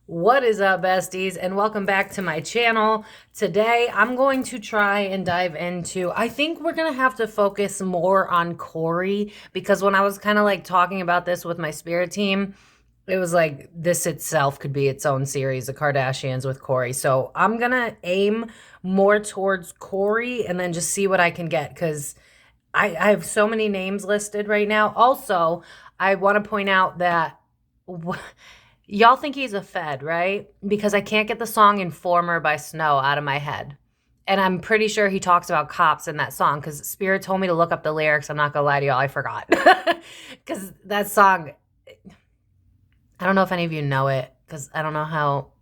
What is up, besties, and welcome back to my channel. Today I'm going to try and dive into, I think we're gonna have to focus more on Corey, because when I was kind of like talking about this with my spirit team, it was like this itself could be its own series, the Kardashians with Corey. So I'm gonna aim more towards Corey and then just see what I can get, because I have so many names listed right now. Also, I want to point out that y'all think he's a Fed, right? Because I can't get the song Informer by Snow out of my head. And I'm pretty sure he talks about cops in that song, because Spirit told me to look up the lyrics. I'm not going to lie to y'all, I forgot. Because that song, I don't know if any of you know it, because I don't know how,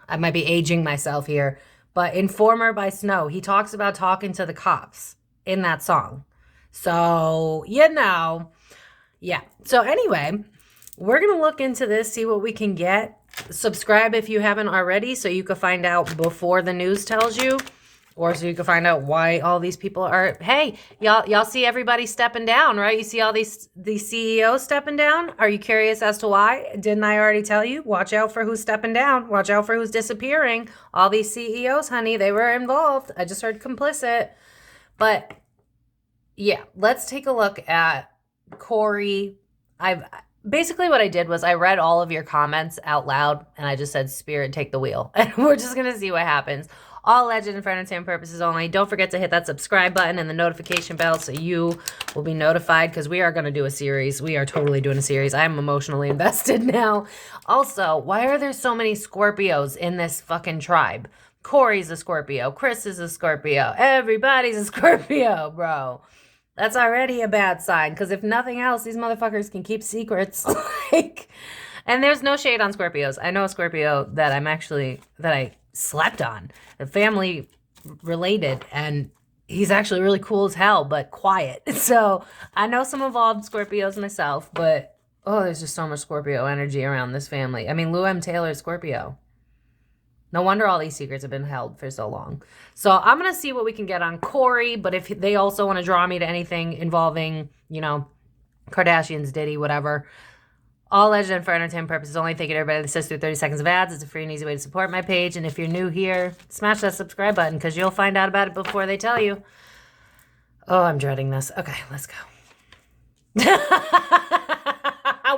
I might be aging myself here. But Informer by Snow, he talks about talking to the cops in that song. So, you know, yeah. So anyway, we're going to look into this, see what we can get. Subscribe if you haven't already, so you can find out before the news tells you, or so you can find out why all these people are. Hey, y'all see everybody stepping down, right? You see all these CEOs stepping down? Are you curious as to why? Didn't I already tell you? Watch out for who's stepping down. Watch out for who's disappearing. All these CEOs, honey, they were involved. I just heard complicit. But yeah, let's take a look at Corey. Basically what I did was I read all of your comments out loud, and I just said, Spirit, take the wheel. And we're just going to see what happens. All alleged and for entertainment purposes only. Don't forget to hit that subscribe button and the notification bell so you will be notified, because we are going to do a series. We are totally doing a series. I'm emotionally invested now. Also, why are there so many Scorpios in this fucking tribe? Corey's a Scorpio. Chris is a Scorpio. Everybody's a Scorpio, bro. That's already a bad sign, because if nothing else, these motherfuckers can keep secrets. And there's no shade on Scorpios. I know a Scorpio that I slept on, family related, and he's actually really cool as hell, but quiet. So I know some evolved Scorpios myself, but oh, there's just so much Scorpio energy around this family. I mean, Lou M. Taylor is Scorpio. No wonder all these secrets have been held for so long. So I'm going to see what we can get on Corey, but if they also want to draw me to anything involving, you know, Kardashians, Diddy, whatever, all alleged and for entertainment purposes only. Thank you to everybody that sits through 30 seconds of ads. It's a free and easy way to support my page. And if you're new here, smash that subscribe button, because you'll find out about it before they tell you. Oh, I'm dreading this. Okay, let's go.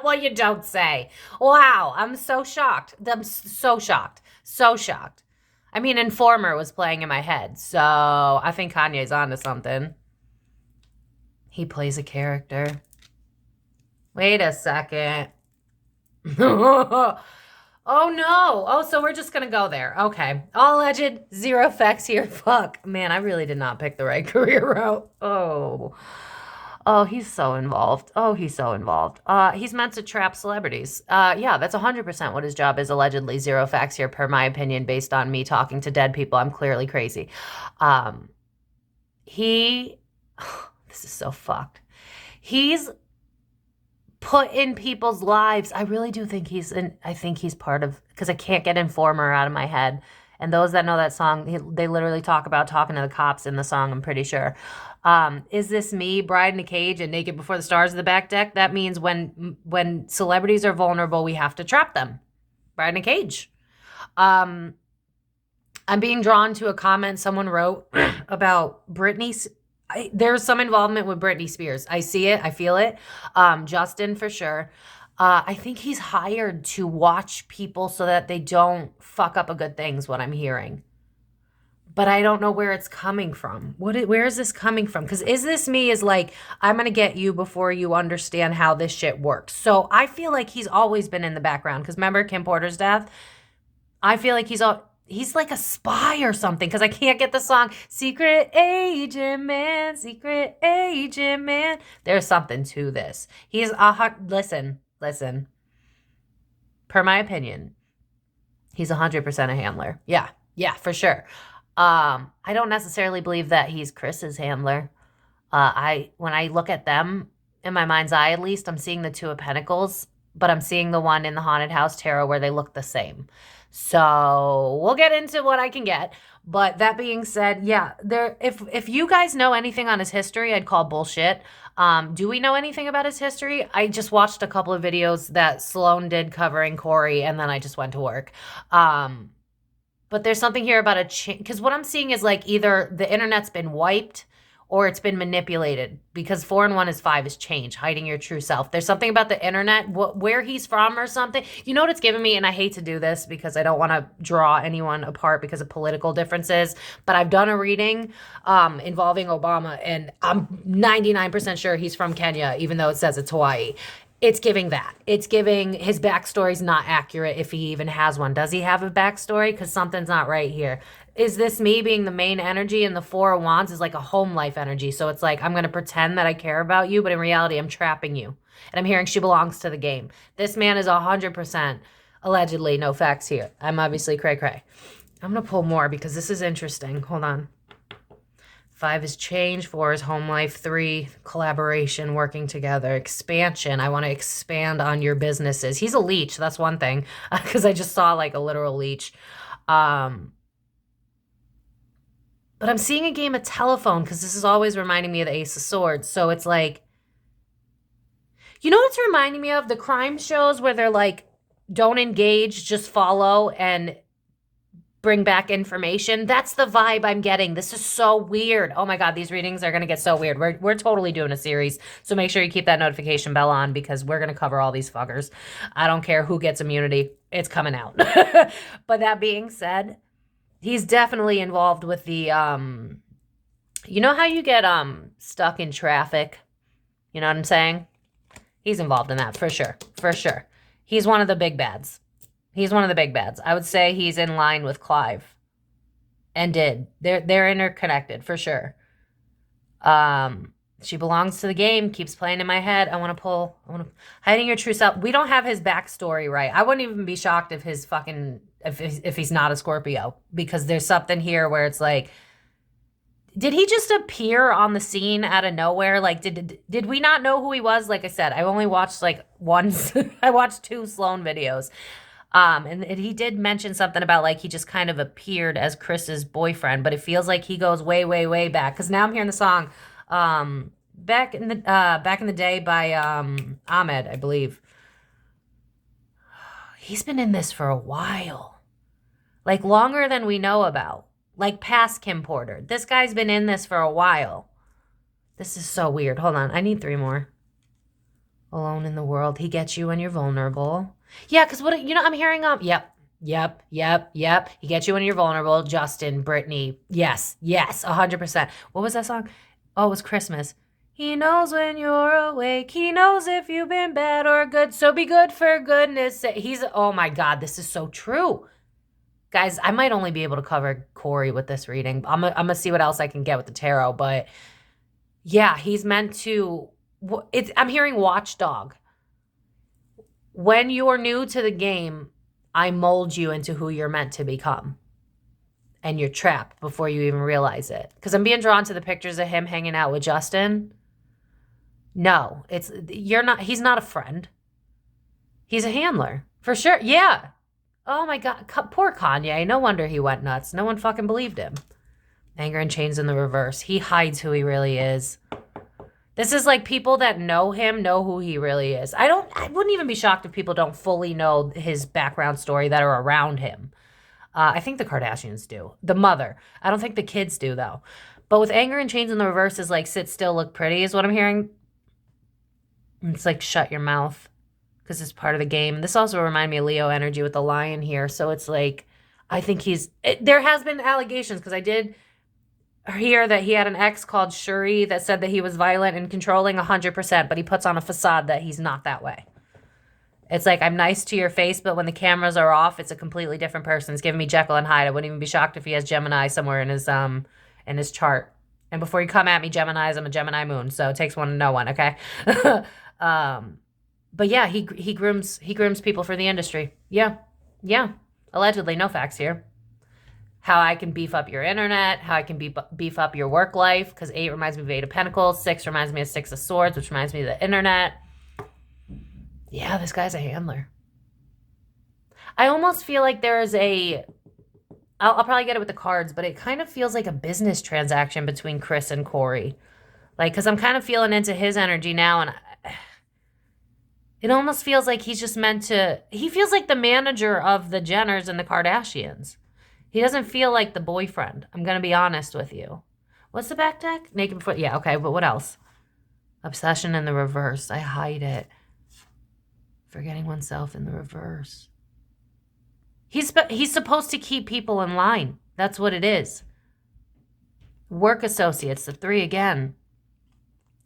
Well, you don't say. Wow, I'm so shocked. I'm so shocked. So shocked. I mean, Informer was playing in my head, so I think Kanye's onto something. He plays a character. Wait a second. Oh, no. Oh, so we're just going to go there. Okay. All alleged, zero facts here. Fuck. Man, I really did not pick the right career route. Oh, he's so involved. Oh, he's so involved. He's meant to trap celebrities. Yeah, that's 100% what his job is. Allegedly, zero facts here, per my opinion, based on me talking to dead people. I'm clearly crazy. This is so fucked. He's put in people's lives. I really do think I think he's part of, because I can't get Informer out of my head. And those that know that song, they literally talk about talking to the cops in the song, I'm pretty sure. Is This Me, Bride in a Cage, and Naked Before the Stars of the Back Deck? That means when celebrities are vulnerable, we have to trap them. Bride in a Cage. I'm being drawn to a comment someone wrote about Britney. There's some involvement with Britney Spears. I see it. I feel it. Justin, for sure. I think he's hired to watch people so that they don't fuck up a good thing, is what I'm hearing. But I don't know where it's coming from. Where is this coming from? Because Is This Me is like, I'm going to get you before you understand how this shit works. So I feel like he's always been in the background. Because remember Kim Porter's death? I feel like he's like a spy or something, because I can't get the song Secret Agent Man, Secret Agent Man. There's something to this. He's listen. Per my opinion, he's 100% a handler. Yeah, for sure. I don't necessarily believe that he's Chris's handler. When I look at them, in my mind's eye at least, I'm seeing the Two of Pentacles, but I'm seeing the one in the Haunted House Tarot where they look the same. So we'll get into what I can get. But that being said, yeah, if you guys know anything on his history, I'd call bullshit. Do we know anything about his history? I just watched a couple of videos that Sloan did covering Corey, and then I just went to work. But there's something here about because what I'm seeing is like either the internet's been wiped or it's been manipulated, because 4 and 1 is 5 is change, hiding your true self. There's something about the internet, where he's from or something. You know what it's giving me? And I hate to do this because I don't want to draw anyone apart because of political differences, but I've done a reading involving Obama, and I'm 99% sure he's from Kenya, even though it says it's Hawaii. It's giving that. It's giving his backstory's not accurate if he even has one. Does he have a backstory? Because something's not right here. Is this me being the main energy, and the 4 of Wands is like a home life energy? So it's like, I'm going to pretend that I care about you, but in reality, I'm trapping you. And I'm hearing she belongs to the game. This man is 100%, allegedly, no facts here. I'm obviously cray-cray. I'm going to pull more because this is interesting. Hold on. 5 is change, 4 is home life, 3, collaboration, working together, expansion. I want to expand on your businesses. He's a leech. That's one thing, because I just saw like a literal leech. But I'm seeing a game of telephone, because this is always reminding me of the Ace of Swords. So it's like, you know what it's reminding me of? The crime shows where they're like, don't engage, just follow and bring back information. That's the vibe I'm getting. This is so weird. Oh my God, these readings are going to get so weird. We're totally doing a series. So make sure you keep that notification bell on, because we're going to cover all these fuckers. I don't care who gets immunity. It's coming out. But that being said, he's definitely involved with the, you know how you get stuck in traffic? You know what I'm saying? He's involved in that for sure. For sure. He's one of the big bads. He's one of the big bads. I would say he's in line with Clive and Did. They're interconnected for sure. She belongs to the game, keeps playing in my head. I want to hiding your true self. We don't have his backstory right. I wouldn't even be shocked if his fucking, if he's not a Scorpio, because there's something here where it's like, did he just appear on the scene out of nowhere? Like, did we not know who he was? Like I said, I only watched like once. I watched 2 Sloan videos. And he did mention something about like he just kind of appeared as Chris's boyfriend, but it feels like he goes way, way, way back. Because now I'm hearing the song back in the day by Ahmed, I believe. He's been in this for a while, like longer than we know about, like past Kim Porter. This guy's been in this for a while. This is so weird. Hold on, I need 3 more. Alone in the world. He gets you when you're vulnerable. Yeah, because what, you know, I'm hearing, yep. He gets you when you're vulnerable. Justin, Britney. Yes, 100%. What was that song? Oh, it was Christmas. He knows when you're awake. He knows if you've been bad or good. So be good for goodness sake. Oh my God, this is so true. Guys, I might only be able to cover Corey with this reading. I'm gonna see what else I can get with the tarot. But yeah, he's meant to, I'm hearing watchdog. When you're new to the game, I mold you into who you're meant to become. And you're trapped before you even realize it. Because I'm being drawn to the pictures of him hanging out with Justin. No, he's not a friend. He's a handler. For sure. Yeah. Oh my God. Poor Kanye. No wonder he went nuts. No one fucking believed him. Anger and chains in the reverse. He hides who he really is. This is like people that know him know who he really is. I wouldn't even be shocked if people don't fully know his background story that are around him. I think the Kardashians do. The mother. I don't think the kids do, though. But with anger and chains in the reverse is like sit still, look pretty is what I'm hearing. It's like shut your mouth because it's part of the game. This also reminds me of Leo energy with the lion here. So it's like, I think there has been allegations because I did hear that he had an ex called Shuri that said that he was violent and controlling 100%, but he puts on a facade that he's not that way. It's like, I'm nice to your face, but when the cameras are off, it's a completely different person. It's giving me Jekyll and Hyde. I wouldn't even be shocked if he has Gemini somewhere in his chart. And before you come at me, Geminis, I'm a Gemini moon, so it takes one to know one, okay? But yeah, he grooms people for the industry. Yeah. Allegedly, no facts here. How I can beef up your internet, how I can beef up your work life, because 8 reminds me of 8 of Pentacles, 6 reminds me of 6 of Swords, which reminds me of the internet. Yeah, this guy's a handler. I almost feel like there's I'll probably get it with the cards, but it kind of feels like a business transaction between Chris and Corey. Like, because I'm kind of feeling into his energy now, and it almost feels like he's just meant to, he feels like the manager of the Jenners and the Kardashians. He doesn't feel like the boyfriend. I'm going to be honest with you. What's the back deck? Naked before, yeah, okay, but what else? Obsession in the reverse. I hide it. Forgetting oneself in the reverse. He's supposed to keep people in line. That's what it is. Work associates, the 3 again.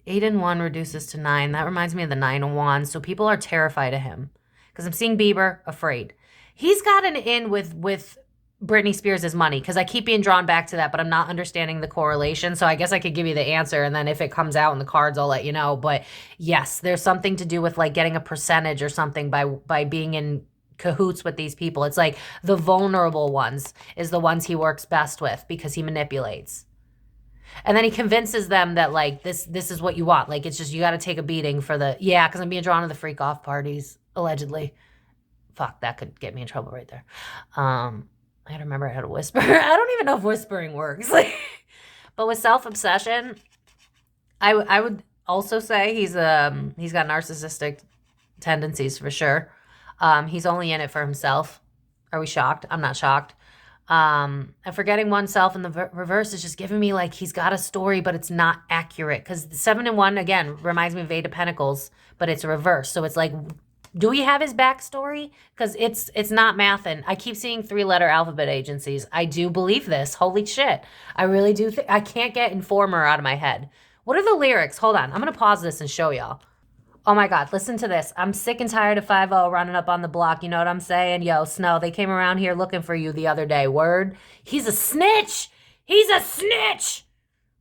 8 and 1 reduces to 9. That reminds me of the 9 of Wands. So people are terrified of him. Because I'm seeing Bieber, afraid. He's got an in with Britney Spears' money. Because I keep being drawn back to that, but I'm not understanding the correlation. So I guess I could give you the answer. And then if it comes out in the cards, I'll let you know. But yes, there's something to do with like getting a percentage or something by being in cahoots with these people. It's like the vulnerable ones is the ones he works best with because he manipulates. And then he convinces them that like this is what you want. Like it's just you got to take a beating for the because I'm being drawn to the freak off parties allegedly. Fuck, that could get me in trouble right there. I gotta remember how to whisper. I don't even know if whispering works. But with self-obsession, I would also say he's got narcissistic tendencies for sure. He's only in it for himself. Are we shocked? I'm not shocked. And forgetting oneself in the reverse is just giving me like he's got a story, but it's not accurate. Because 7 and 1, again, reminds me of 8 of Pentacles, but it's reverse. So it's like, do we have his backstory? Because it's not mathin'. I keep seeing 3-letter alphabet agencies. I do believe this. Holy shit. I really do. I can't get Informer out of my head. What are the lyrics? Hold on. I'm going to pause this and show y'all. Oh my God, listen to this. I'm sick and tired of 5-0 running up on the block. You know what I'm saying? Yo, Snow, they came around here looking for you the other day. Word? He's a snitch. He's a snitch.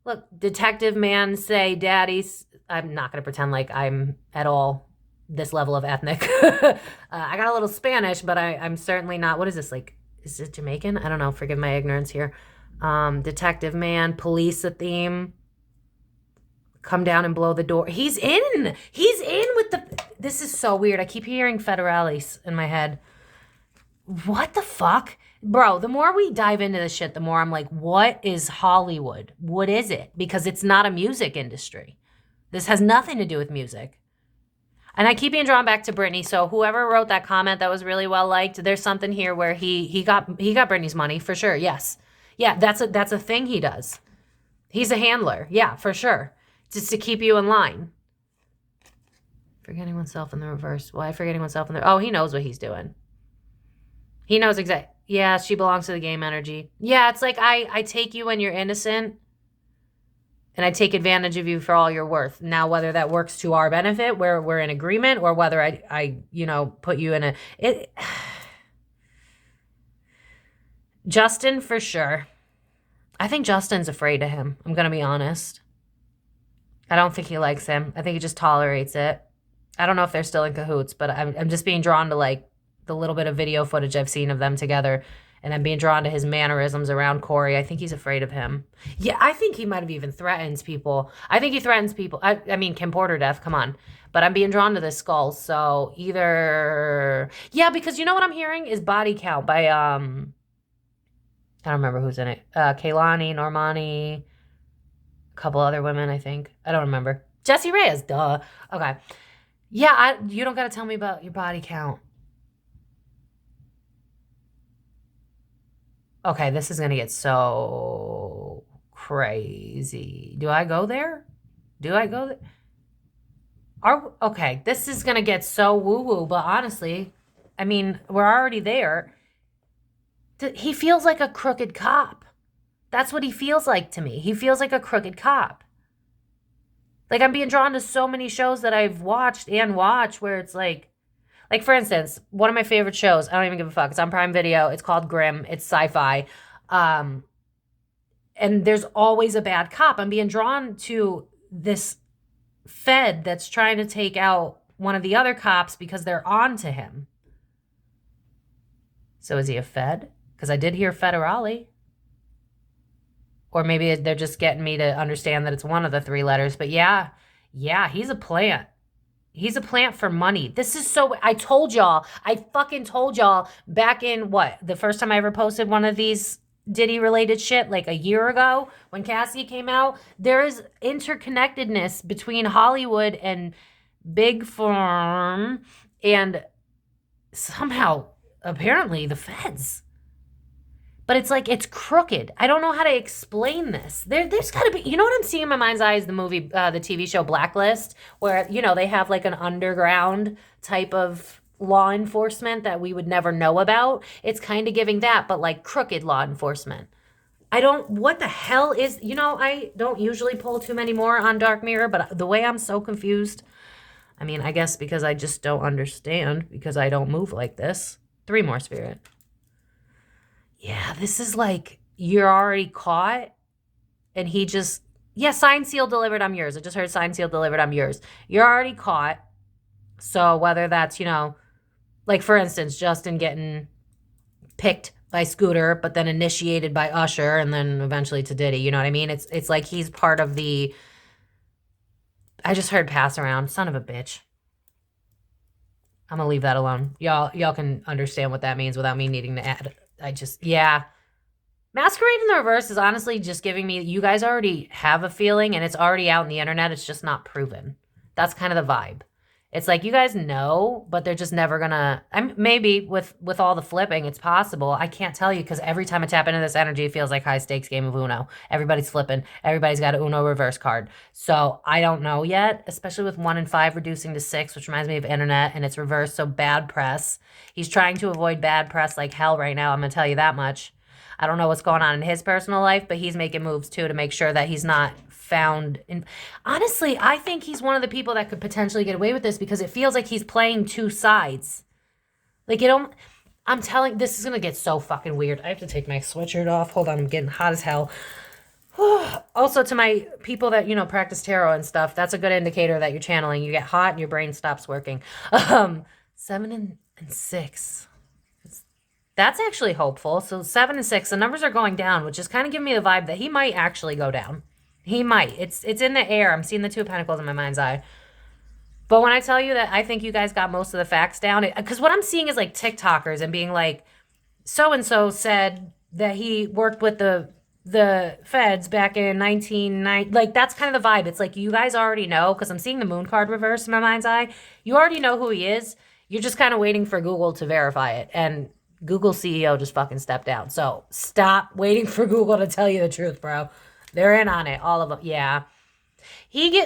Look, detective man say daddies. I'm not going to pretend like I'm at all this level of ethnic. I got a little Spanish, but I'm certainly not. What is this? Like, is it Jamaican? I don't know. Forgive my ignorance here. Detective man, police a theme. Come down and blow the door. He's in. He's in with the... This is so weird. I keep hearing federales in my head. What the fuck? Bro, the more we dive into this shit, the more I'm like, what is Hollywood? What is it? Because it's not a music industry. This has nothing to do with music. And I keep being drawn back to Britney. So whoever wrote that comment that was really well liked, there's something here where he got Britney's money for sure. Yes. Yeah, that's a thing he does. He's a handler. Yeah, for sure. Just to keep you in line. Forgetting oneself in the reverse. Why forgetting oneself in the... Oh, he knows what he's doing. He knows exactly. Yeah, she belongs to the game energy. Yeah, it's like I take you when you're innocent. And I take advantage of you for all you're worth. Now, whether that works to our benefit, where we're in agreement, or whether I put you in a... Justin, for sure. I think Justin's afraid of him. I'm going to be honest. I don't think he likes him. I think he just tolerates it. I don't know if they're still in cahoots, but I'm just being drawn to like the little bit of video footage I've seen of them together. And I'm being drawn to his mannerisms around Corey. I think he's afraid of him. Yeah, I think he might have even threatens people. I think he threatens people. I mean, Kim Porter death, come on. But I'm being drawn to this skull. So either... Yeah, because you know what I'm hearing is Body Count by... I don't remember who's in it. Kaylani, Normani... couple other women, I think. I don't remember. Jessie Reyes, duh. Okay. Yeah, you don't got to tell me about your body count. Okay, this is going to get so crazy. Do I go there? Do I go there? Okay, this is going to get so woo-woo, but honestly, I mean, we're already there. He feels like a crooked cop. That's what he feels like to me. He feels like a crooked cop. Like, I'm being drawn to so many shows that I've watched and watch where it's like, for instance, one of my favorite shows, I don't even give a fuck. It's on Prime Video. It's called Grimm. It's sci-fi. And there's always a bad cop. I'm being drawn to this Fed that's trying to take out one of the other cops because they're on to him. So is he a Fed? Because I did hear federale. Or maybe they're just getting me to understand that it's one of the 3 letters. But yeah, he's a plant. He's a plant for money. This is so, I told y'all, I fucking told y'all back in what? The first time I ever posted one of these Diddy related shit, like a year ago when Cassie came out, there is interconnectedness between Hollywood and Big Firm and somehow, apparently, the feds. But it's like, it's crooked. I don't know how to explain this. There's got to be, you know what I'm seeing in my mind's eye is the movie, the TV show Blacklist, where, you know, they have like an underground type of law enforcement that we would never know about. It's kind of giving that, but like crooked law enforcement. What the hell is, you know, I don't usually pull too many more on Dark Mirror, but the way I'm so confused, I mean, I guess because I just don't understand because I don't move like this. 3 more, Spirit. Yeah, this is like, you're already caught and he just, yeah, signed, sealed, delivered, I'm yours. I just heard signed, sealed, delivered, I'm yours. You're already caught. So whether that's, you know, like for instance, Justin getting picked by Scooter, but then initiated by Usher and then eventually to Diddy, you know what I mean? It's like he's part of the, I just heard pass around, son of a bitch. I'm gonna leave that alone. Y'all can understand what that means without me needing to add. Yeah. Masquerade in the reverse is honestly just giving me, you guys already have a feeling and it's already out in the internet. It's just not proven. That's kind of the vibe. It's like, you guys know, but they're just never gonna, maybe with all the flipping, it's possible. I can't tell you because every time I tap into this energy, it feels like high stakes game of Uno. Everybody's flipping. Everybody's got an Uno reverse card. So I don't know yet, especially with 1 and 5 reducing to 6, which reminds me of internet and it's reversed. So bad press. He's trying to avoid bad press like hell right now. I'm gonna tell you that much. I don't know what's going on in his personal life, but he's making moves too to make sure that he's not found. Honestly, I think he's one of the people that could potentially get away with this because it feels like he's playing 2 sides. Like, I'm telling, this is going to get so fucking weird. I have to take my sweatshirt off. Hold on, I'm getting hot as hell. Also, to my people that, you know, practice tarot and stuff, that's a good indicator that you're channeling. You get hot and your brain stops working. 7 and 6. That's actually hopeful. So 7 and 6, the numbers are going down, which is kind of giving me the vibe that he might actually go down. He might. It's in the air. I'm seeing the 2 of Pentacles in my mind's eye. But when I tell you that I think you guys got most of the facts down, because what I'm seeing is like TikTokers and being like, so-and-so said that he worked with the feds back in 1990. Like, that's kind of the vibe. It's like, you guys already know, because I'm seeing the moon card reverse in my mind's eye. You already know who he is. You're just kind of waiting for Google to verify it. And Google CEO just fucking stepped down. So stop waiting for Google to tell you the truth, bro. They're in on it, all of them. Yeah.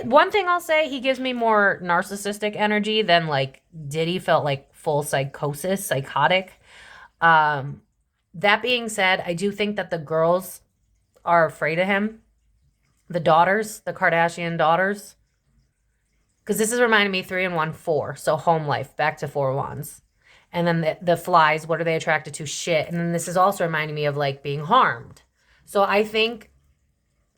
One thing I'll say, he gives me more narcissistic energy than like Diddy felt like full psychosis, psychotic. That being said, I do think that the girls are afraid of him. The daughters, the Kardashian daughters. Because this is reminding me 3 and 1, 4. So home life, back to 4 wands. And then the flies, what are they attracted to? Shit. And then this is also reminding me of like being harmed. So I think,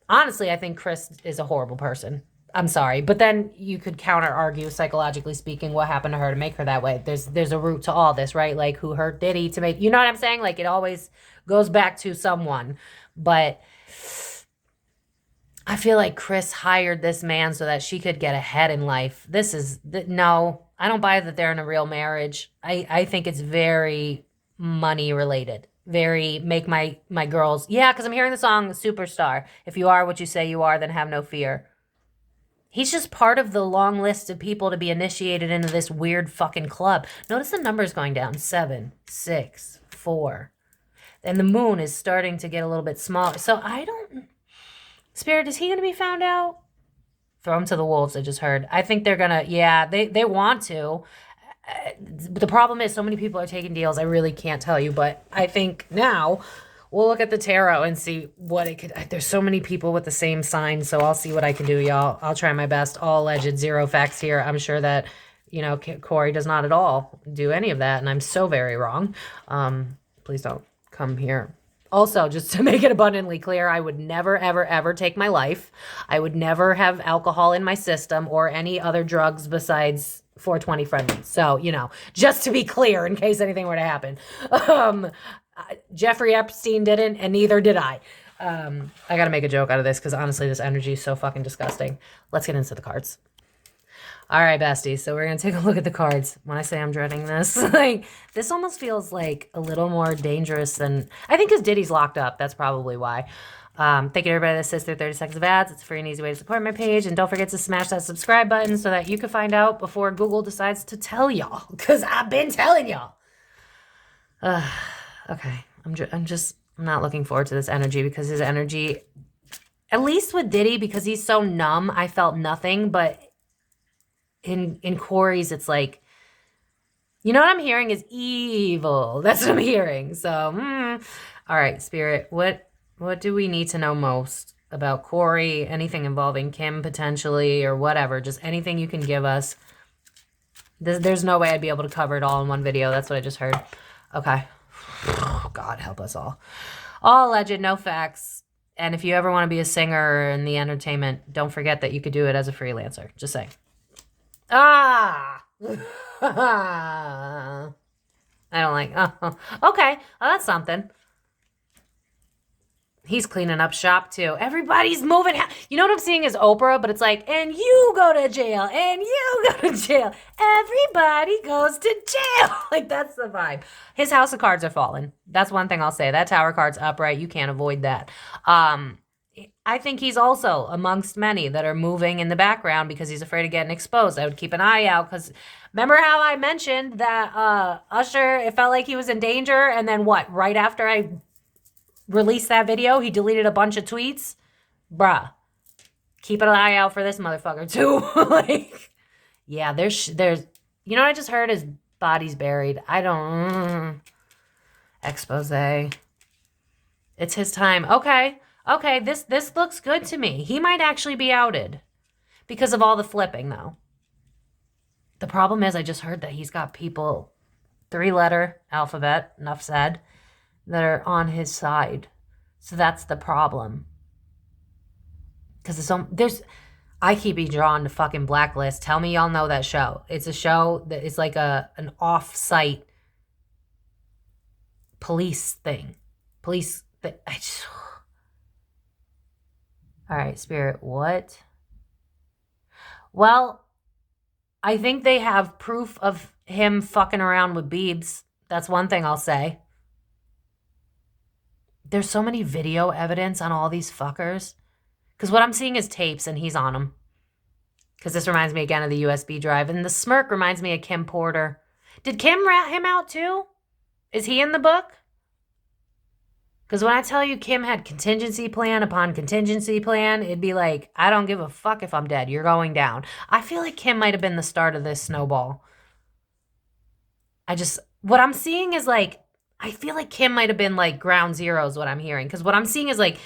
honestly, I think Chris is a horrible person. I'm sorry. But then you could counter argue, psychologically speaking, what happened to her to make her that way. There's a root to all this, right? Like, who hurt Diddy to make, you know what I'm saying? Like, it always goes back to someone. But I feel like Chris hired this man so that she could get ahead in life. No, I don't buy that they're in a real marriage. I think it's very money related. Very make my girls. Yeah, because I'm hearing the song Superstar. If you are what you say you are, then have no fear. He's just part of the long list of people to be initiated into this weird fucking club. Notice the numbers going down. 7, 6, 4. And the moon is starting to get a little bit smaller. So I don't... Spirit, is he going to be found out? Throw him to the wolves, I just heard. I think they're going to... Yeah, they want to. The problem is so many people are taking deals. I really can't tell you. But I think now... We'll look at the tarot and see what it could... There's so many people with the same sign, so I'll see what I can do, y'all. I'll try my best. All alleged, zero facts here. I'm sure that, you know, Corey does not at all do any of that, and I'm so very wrong. Please don't come here. Also, just to make it abundantly clear, I would never, ever, ever take my life. I would never have alcohol in my system or any other drugs besides 420 friendly. So, you know, just to be clear in case anything were to happen. Jeffrey Epstein didn't, and neither did I. I got to make a joke out of this because honestly, this energy is so fucking disgusting. Let's get into the cards. All right, besties. So we're going to take a look at the cards. When I say I'm dreading this, like, this almost feels like a little more dangerous than, I think because Diddy's locked up. That's probably why. Thank you to everybody that sits through 30 seconds of ads. It's a free and easy way to support my page. And don't forget to smash that subscribe button so that you can find out before Google decides to tell y'all. Because I've been telling y'all. Okay. I'm not looking forward to this energy because his energy, at least with Diddy, because he's so numb, I felt nothing. But in Corey's, it's like, you know what I'm hearing is evil. That's what I'm hearing. So, all right, Spirit, what do we need to know most about Corey? Anything involving Kim potentially or whatever, just anything you can give us. There's no way I'd be able to cover it all in one video. That's what I just heard. Okay. Oh, God, help us all. All alleged, no facts. And if you ever want to be a singer in the entertainment, don't forget that you could do it as a freelancer. Just saying. Ah! I don't like, oh, okay. Oh, that's something. He's cleaning up shop too. Everybody's moving. You know what I'm seeing is Oprah, but it's like, and you go to jail, and you go to jail. Everybody goes to jail. Like, that's the vibe. His house of cards are falling. That's one thing I'll say. That tower card's upright. You can't avoid that. I think he's also amongst many that are moving in the background because he's afraid of getting exposed. I would keep an eye out because remember how I mentioned that Usher, it felt like he was in danger, and then what? Right after I released that video, he deleted a bunch of tweets? Bruh. Keep an eye out for this motherfucker too. Like, yeah, there's, you know what I just heard? His body's buried. I don't, expose. It's his time. Okay. Okay, this looks good to me. He might actually be outed because of all the flipping, though. The problem is I just heard that he's got people, 3-letter alphabet, enough said, that are on his side. So that's the problem. Because I keep being drawn to fucking Blacklist. Tell me y'all know that show. It's a show that is like an off-site police thing. All right, Spirit, what? Well, I think they have proof of him fucking around with Biebs. That's one thing I'll say. There's so many video evidence on all these fuckers. Because what I'm seeing is tapes and he's on them. Because this reminds me again of the USB drive. And the smirk reminds me of Kim Porter. Did Kim rat him out too? Is he in the book? Because when I tell you Kim had contingency plan upon contingency plan, it'd be like, I don't give a fuck if I'm dead. You're going down. I feel like Kim might have been the start of this snowball. What I'm seeing is like, I feel like Kim might have been like ground zero is what I'm hearing. Because what I'm seeing is like,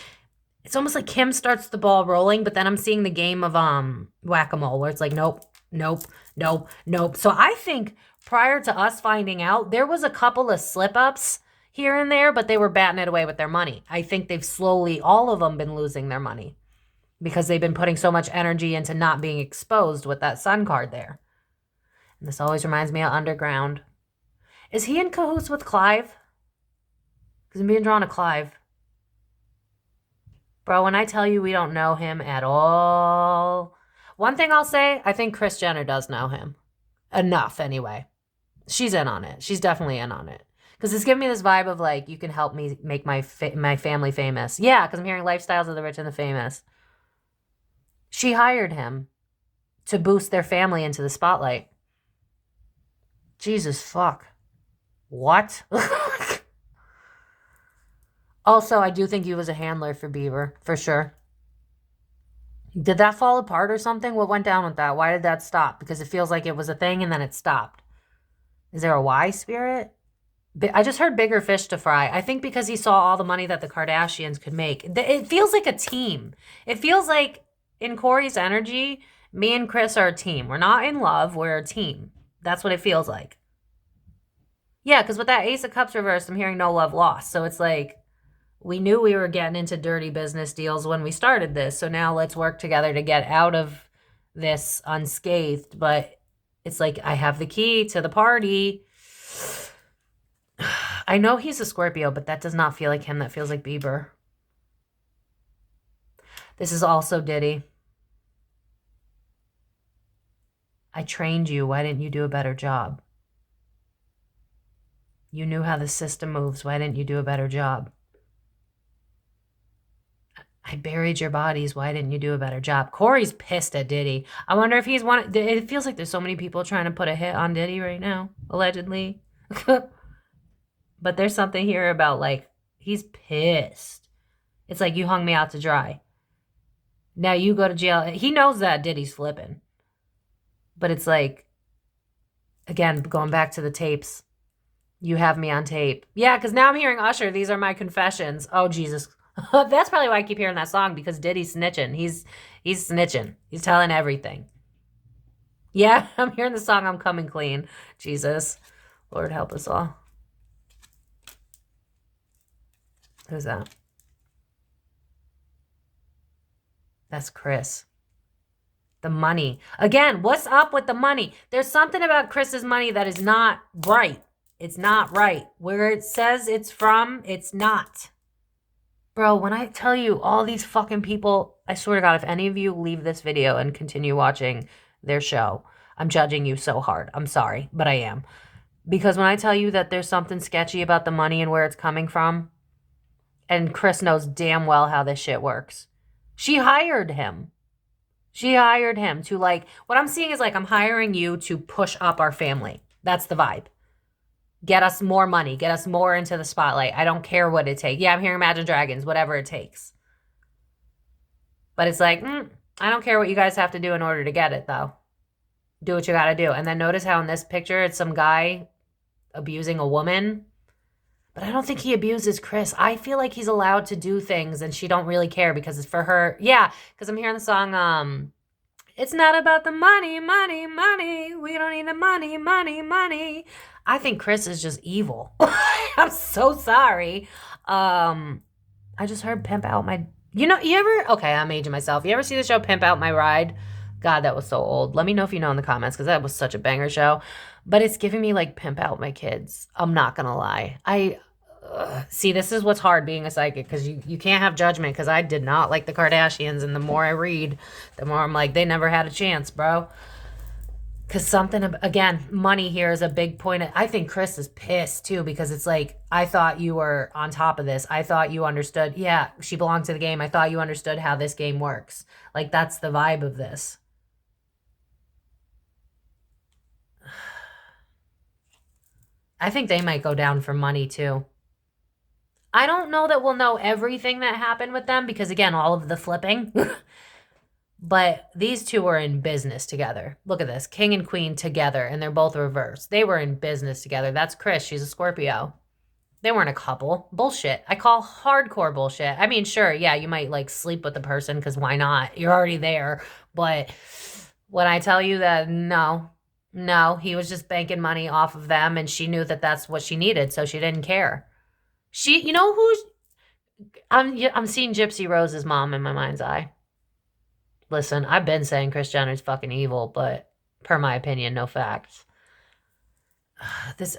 it's almost like Kim starts the ball rolling, but then I'm seeing the game of whack-a-mole where it's like, nope, nope, nope, nope. So I think prior to us finding out, there was a couple of slip-ups here and there, but they were batting it away with their money. I think they've slowly, all of them, been losing their money because they've been putting so much energy into not being exposed with that sun card there. And this always reminds me of Underground. Is he in cahoots with Clive? Because I'm being drawn to Clive. Bro, when I tell you we don't know him at all. One thing I'll say, I think Kris Jenner does know him. Enough, anyway. She's in on it. She's definitely in on it. Because it's giving me this vibe of like, you can help me make my family famous. Yeah, because I'm hearing lifestyles of the rich and the famous. She hired him to boost their family into the spotlight. Jesus fuck. What? Also, I do think he was a handler for Bieber, for sure. Did that fall apart or something? What went down with that? Why did that stop? Because it feels like it was a thing and then it stopped. Is there a why, Spirit? I just heard bigger fish to fry. I think because he saw all the money that the Kardashians could make. It feels like a team. It feels like in Corey's energy, me and Kris are a team. We're not in love. We're a team. That's what it feels like. Yeah, because with that Ace of Cups reversed, I'm hearing no love lost. So it's like, we knew we were getting into dirty business deals when we started this. So now let's work together to get out of this unscathed. But it's like, I have the key to the party. I know he's a Scorpio, but that does not feel like him. That feels like Bieber. This is also Diddy. I trained you. Why didn't you do a better job? You knew how the system moves. Why didn't you do a better job? I buried your bodies. Why didn't you do a better job? Corey's pissed at Diddy. I wonder if he's one. It feels like there's so many people trying to put a hit on Diddy right now, allegedly. But there's something here about, like, he's pissed. It's like, you hung me out to dry. Now you go to jail. He knows that Diddy's flipping. But it's like, again, going back to the tapes. You have me on tape. Yeah, because now I'm hearing Usher. These are my confessions. Oh, Jesus. That's probably why I keep hearing that song, because Diddy's snitching. He's snitching. He's telling everything. Yeah, I'm hearing the song I'm Coming Clean. Jesus. Lord help us all. Who's that? That's Chris. The money. Again, what's up with the money? There's something about Chris's money that is not right. It's not right. Where it says it's from, it's not. Bro, when I tell you all these fucking people, I swear to God, if any of you leave this video and continue watching their show, I'm judging you so hard. I'm sorry, but I am. Because when I tell you that there's something sketchy about the money and where it's coming from, and Chris knows damn well how this shit works. She hired him. She hired him to, like, what I'm seeing is like, I'm hiring you to push up our family. That's the vibe. Get us more money. Get us more into the spotlight. I don't care what it takes. Yeah, I'm hearing Imagine Dragons, whatever it takes. But it's like, I don't care what you guys have to do in order to get it, though. Do what you got to do. And then notice how in this picture, it's some guy abusing a woman. But I don't think he abuses Chris. I feel like he's allowed to do things and she don't really care because it's for her. Yeah, because I'm hearing the song, it's not about the money, money, money. We don't need the money, money, money. I think Chris is just evil. I'm so sorry. I just heard Pimp Out My... You ever... Okay, I'm aging myself. You ever see the show Pimp Out My Ride? God, that was so old. Let me know if you know in the comments, because that was such a banger show. But it's giving me, like, Pimp Out My Kids. I'm not going to lie. See, this is what's hard being a psychic, because you can't have judgment, because I did not like the Kardashians, and the more I read, the more I'm like, they never had a chance, bro. Because something, again, money here is a big point. I think Chris is pissed, too, because it's like, I thought you were on top of this. I thought you understood. Yeah, she belonged to the game. I thought you understood how this game works. Like, that's the vibe of this. I think they might go down for money, too. I don't know that we'll know everything that happened with them because, again, all of the flipping. But these two were in business together. Look at this. King and queen together, and they're both reversed. They were in business together. That's Chris. She's a Scorpio. They weren't a couple. Bullshit. I call hardcore bullshit. I mean, sure, yeah, you might, like, sleep with the person because why not? You're already there. But when I tell you that, no, he was just banking money off of them, and she knew that that's what she needed, so she didn't care. You know who's... I'm seeing Gypsy Rose's mom in my mind's eye. Listen, I've been saying Kris Jenner's fucking evil, but per my opinion, no facts.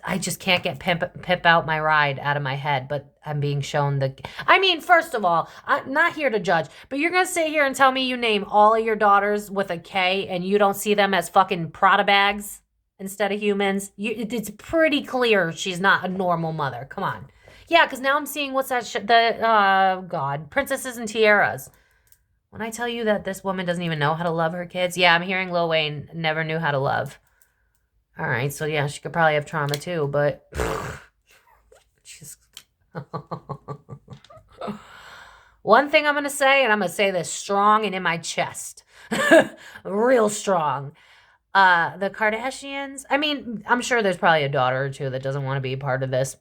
I just can't get Pimp Out My Ride out of my head, but I'm being shown I mean, first of all, I'm not here to judge, but you're going to sit here and tell me you name all of your daughters with a K and you don't see them as fucking Prada bags instead of humans? It's pretty clear she's not a normal mother. Come on. Yeah, because now I'm seeing what's that God, Princesses and Tiaras. When I tell you that this woman doesn't even know how to love her kids, yeah, I'm hearing Lil Wayne never knew how to love. All right, so yeah, she could probably have trauma too, but she's... One thing I'm going to say, and I'm going to say this strong and in my chest, real strong. The Kardashians, I mean, I'm sure there's probably a daughter or two that doesn't want to be a part of this,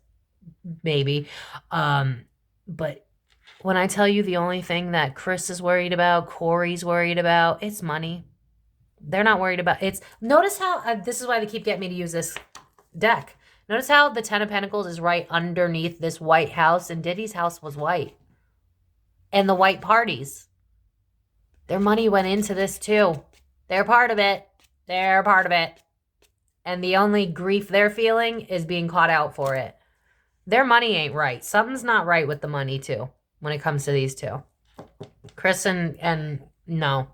maybe. But when I tell you the only thing that Chris is worried about, Corey's worried about, it's money. They're not worried about it's. Notice how this is why they keep getting me to use this deck. Notice how the Ten of Pentacles is right underneath this white house, and Diddy's house was white. And the white parties. Their money went into this too. They're part of it. They're part of it. And the only grief they're feeling is being caught out for it. Their money ain't right. Something's not right with the money too when it comes to these two. Chris and no.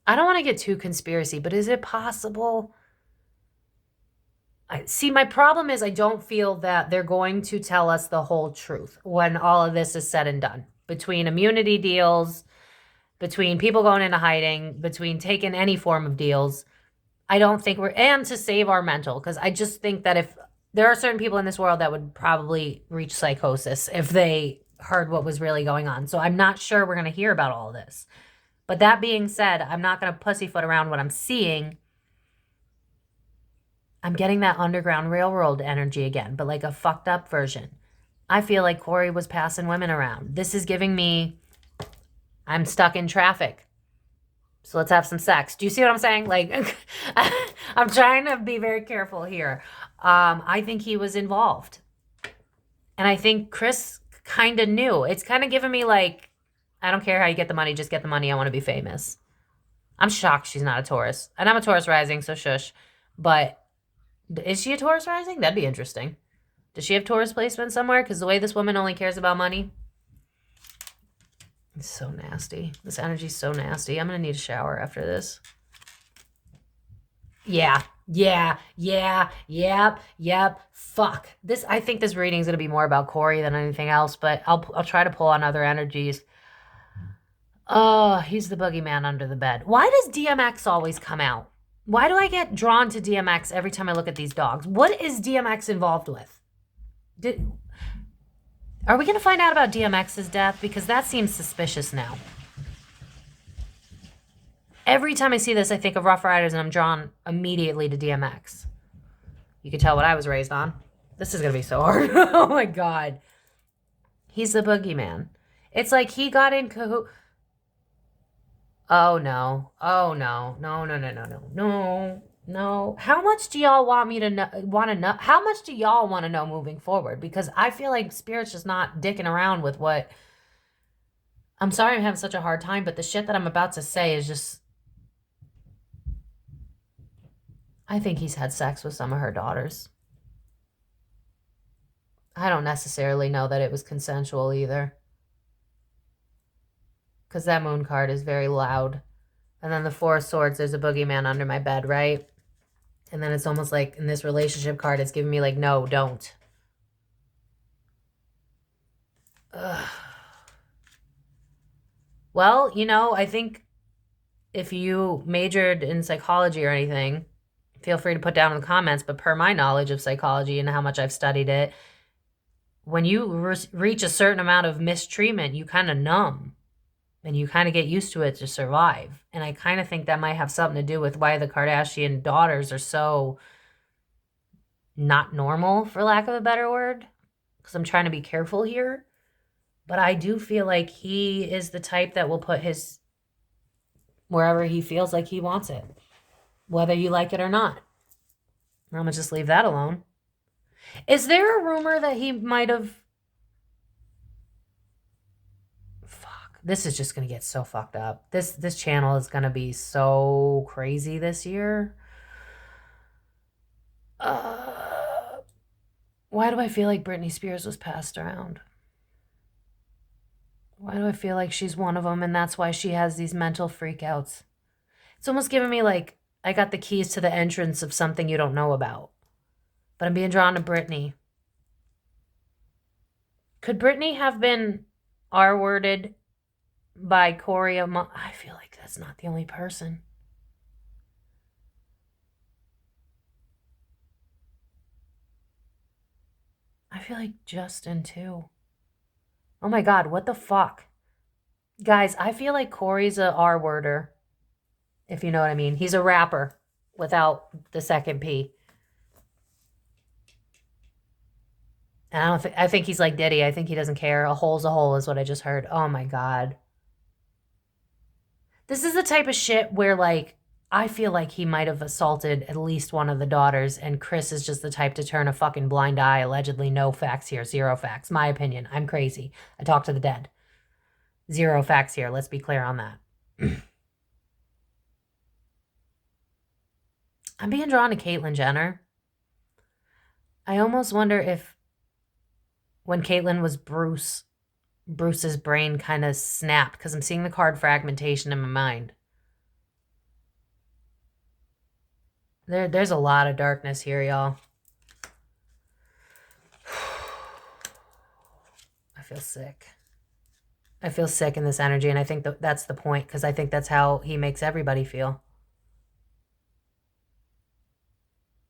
I don't want to get too conspiracy, but is it possible? See, my problem is I don't feel that they're going to tell us the whole truth when all of this is said and done. Between immunity deals, between people going into hiding, between taking any form of deals, I don't think and to save our mental, because I just think that if there are certain people in this world that would probably reach psychosis if they heard what was really going on. So I'm not sure we're going to hear about all of this. But that being said, I'm not going to pussyfoot around what I'm seeing. I'm getting that Underground Railroad energy again, but like a fucked up version. I feel like Corey was passing women around. This is giving me, I'm stuck in traffic. So let's have some sex. Do you see what I'm saying? Like, I'm trying to be very careful here. I think he was involved. And I think Chris kind of knew. It's kind of giving me like, I don't care how you get the money, just get the money. I want to be famous. I'm shocked she's not a Taurus. And I'm a Taurus rising, so shush. But is she a Taurus rising? That'd be interesting. Does she have Taurus placement somewhere? Because the way this woman only cares about money. It's so nasty. This energy's so nasty. I'm going to need a shower after this. Yeah. Yep. Fuck. I think this reading is going to be more about Corey than anything else, but I'll try to pull on other energies. Oh, he's the boogeyman under the bed. Why does DMX always come out? Why do I get drawn to DMX every time I look at these dogs? What is DMX involved with? Are we going to find out about DMX's death? Because that seems suspicious now. Every time I see this, I think of Rough Riders and I'm drawn immediately to DMX. You can tell what I was raised on. This is going to be so hard. Oh my God. He's the boogeyman. It's like he got in cahoots. Oh no. No. How much do y'all want me to know? How much do y'all want to know moving forward? Because I feel like Spirit's just not dicking around with what. I'm sorry I'm having such a hard time, but the shit that I'm about to say is just. I think he's had sex with some of her daughters. I don't necessarily know that it was consensual either. Because that moon card is very loud. And then the Four of Swords, there's a boogeyman under my bed, right? And then it's almost like in this relationship card, it's giving me like, no, don't. Ugh. Well, I think if you majored in psychology or anything, feel free to put down in the comments. But per my knowledge of psychology and how much I've studied it, when you reach a certain amount of mistreatment, you kind of numb. And you kind of get used to it to survive. And I kind of think that might have something to do with why the Kardashian daughters are so not normal, for lack of a better word. Because I'm trying to be careful here. But I do feel like he is the type that will put his wherever he feels like he wants it. Whether you like it or not. I'm going to just leave that alone. Is there a rumor that he might have... This is just going to get so fucked up. This channel is going to be so crazy this year. Why do I feel like Britney Spears was passed around? Why do I feel like she's one of them and that's why she has these mental freakouts? It's almost giving me like I got the keys to the entrance of something you don't know about. But I'm being drawn to Britney. Could Britney have been R-worded by Corey? I feel like that's not the only person. I feel like Justin too. Oh my God, what the fuck? Guys, I feel like Corey's a R-worder. If you know what I mean. He's a rapper without the second P. And I think he's like Diddy. I think he doesn't care. A hole's a hole is what I just heard. Oh my God. This is the type of shit where, like, I feel like he might have assaulted at least one of the daughters, and Chris is just the type to turn a fucking blind eye. Allegedly, no facts here. Zero facts. My opinion. I'm crazy. I talk to the dead. Zero facts here. Let's be clear on that. I'm being drawn to Caitlyn Jenner. I almost wonder if when Caitlyn was Bruce's brain kind of snapped, because I'm seeing the card fragmentation in my mind. There's a lot of darkness here, y'all. I feel sick. I feel sick in this energy, and I think that's the point, because I think that's how he makes everybody feel.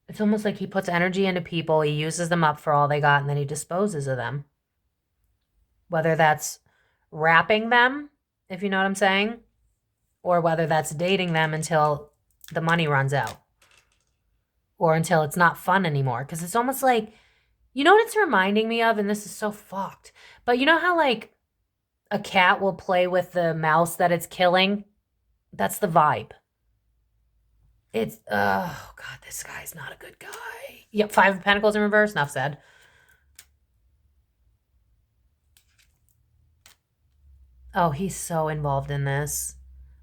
It's almost like he puts energy into people, he uses them up for all they got, and then he disposes of them. Whether that's wrapping them, if you know what I'm saying, or whether that's dating them until the money runs out, or until it's not fun anymore. Because it's almost like, you know what it's reminding me of, and this is so fucked, but you know how like a cat will play with the mouse that it's killing? That's the vibe. It's, oh God, this guy's not a good guy. Yep, 5 of Pentacles in reverse, enough said. Oh, he's so involved in this.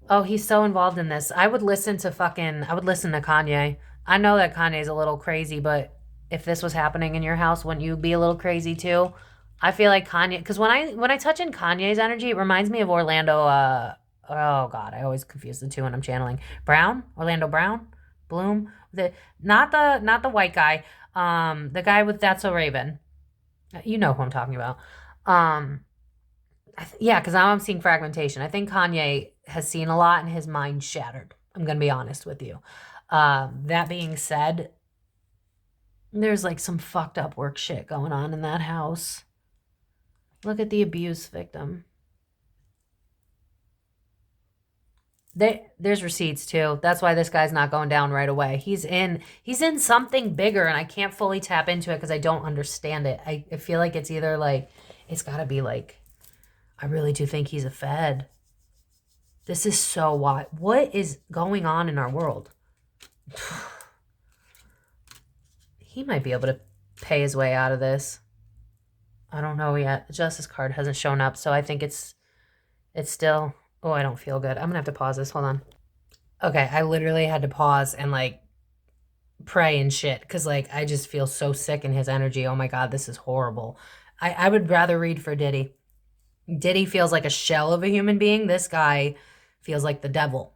Oh, he's so involved in this. I would listen to Kanye. I know that Kanye's a little crazy, but if this was happening in your house, wouldn't you be a little crazy too? I feel like Kanye, because when I touch in Kanye's energy, it reminds me of Orlando, oh God, I always confuse the two when I'm channeling. Orlando Bloom, not the white guy, the guy with That's So Raven. You know who I'm talking about. Yeah, because now I'm seeing fragmentation. I think Kanye has seen a lot and his mind shattered. I'm going to be honest with you. That being said, there's like some fucked up work shit going on in that house. Look at the abuse victim. There's receipts too. That's why this guy's not going down right away. He's in something bigger, and I can't fully tap into it because I don't understand it. I feel like it's either like, it's got to be like, I really do think he's a Fed. This is so wild. What is going on in our world? He might be able to pay his way out of this. I don't know yet. The Justice card hasn't shown up, so I think it's still... Oh, I don't feel good. I'm going to have to pause this. Hold on. Okay, I literally had to pause and, like, pray and shit, because, like, I just feel so sick in his energy. Oh, my God, this is horrible. I would rather read for Diddy. Diddy feels like a shell of a human being. This guy feels like the devil.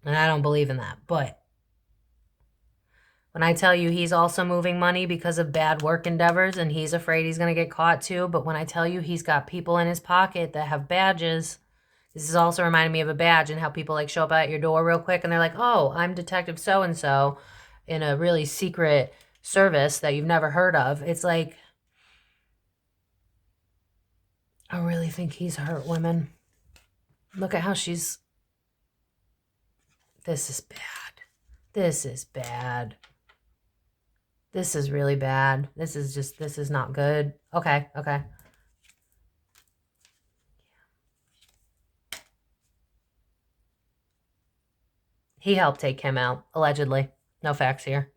And I don't believe in that. But when I tell you he's also moving money because of bad work endeavors, and he's afraid he's going to get caught too, but when I tell you he's got people in his pocket that have badges, this is also reminding me of a badge and how people like show up at your door real quick and they're like, oh, I'm Detective so-and-so in a really secret service that you've never heard of. It's like, I really think he's hurt women. Look at how she's... This is bad. This is bad. This is really bad. This is not good. Okay. He helped take Kim out, allegedly. No facts here.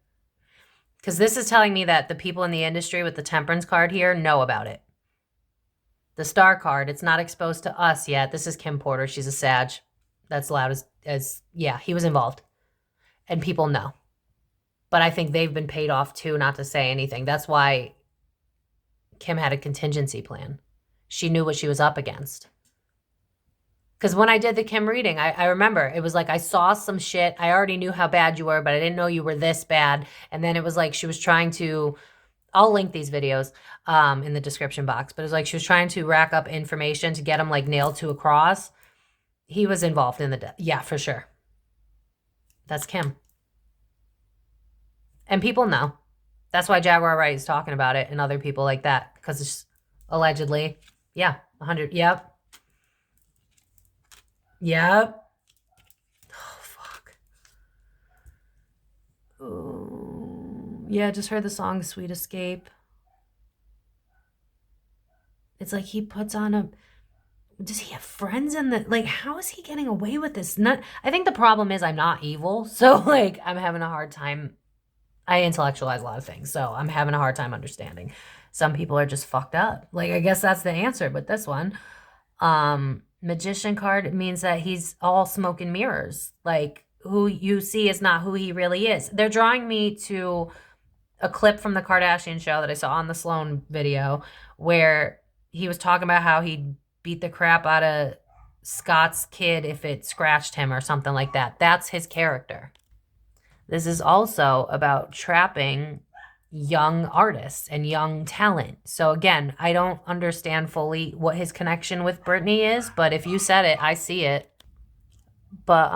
Because this is telling me that the people in the industry with the Temperance card here know about it. The Star card, it's not exposed to us yet. This is Kim Porter. She's a Sag. That's loud as yeah, he was involved. And people know. But I think they've been paid off too not to say anything. That's why Kim had a contingency plan. She knew what she was up against. Because when I did the Kim reading, I remember it was like I saw some shit. I already knew how bad you were, but I didn't know you were this bad. And then it was like she was trying to... I'll link these videos in the description box. But it was like she was trying to rack up information to get him like nailed to a cross. He was involved in the death. Yeah, for sure. That's Kim. And people know. That's why Jaguar Wright is talking about it and other people like that. Because it's allegedly, yeah, 100, yep. Yep. Oh, fuck. Ooh. Yeah, just heard the song Sweet Escape. It's like he puts on a... Does he have friends in the... Like, how is he getting away with this? I think the problem is I'm not evil. So, like, I'm having a hard time... I intellectualize a lot of things, so I'm having a hard time understanding. Some people are just fucked up. Like, I guess that's the answer, but this one. Magician card means that he's all smoke and mirrors. Like, who you see is not who he really is. They're drawing me to a clip from the Kardashian show that I saw on the Sloan video where he was talking about how he'd beat the crap out of Scott's kid if it scratched him or something like that. That's his character. This is also about trapping young artists and young talent. So again, I don't understand fully what his connection with Britney is, but if you said it, I see it. But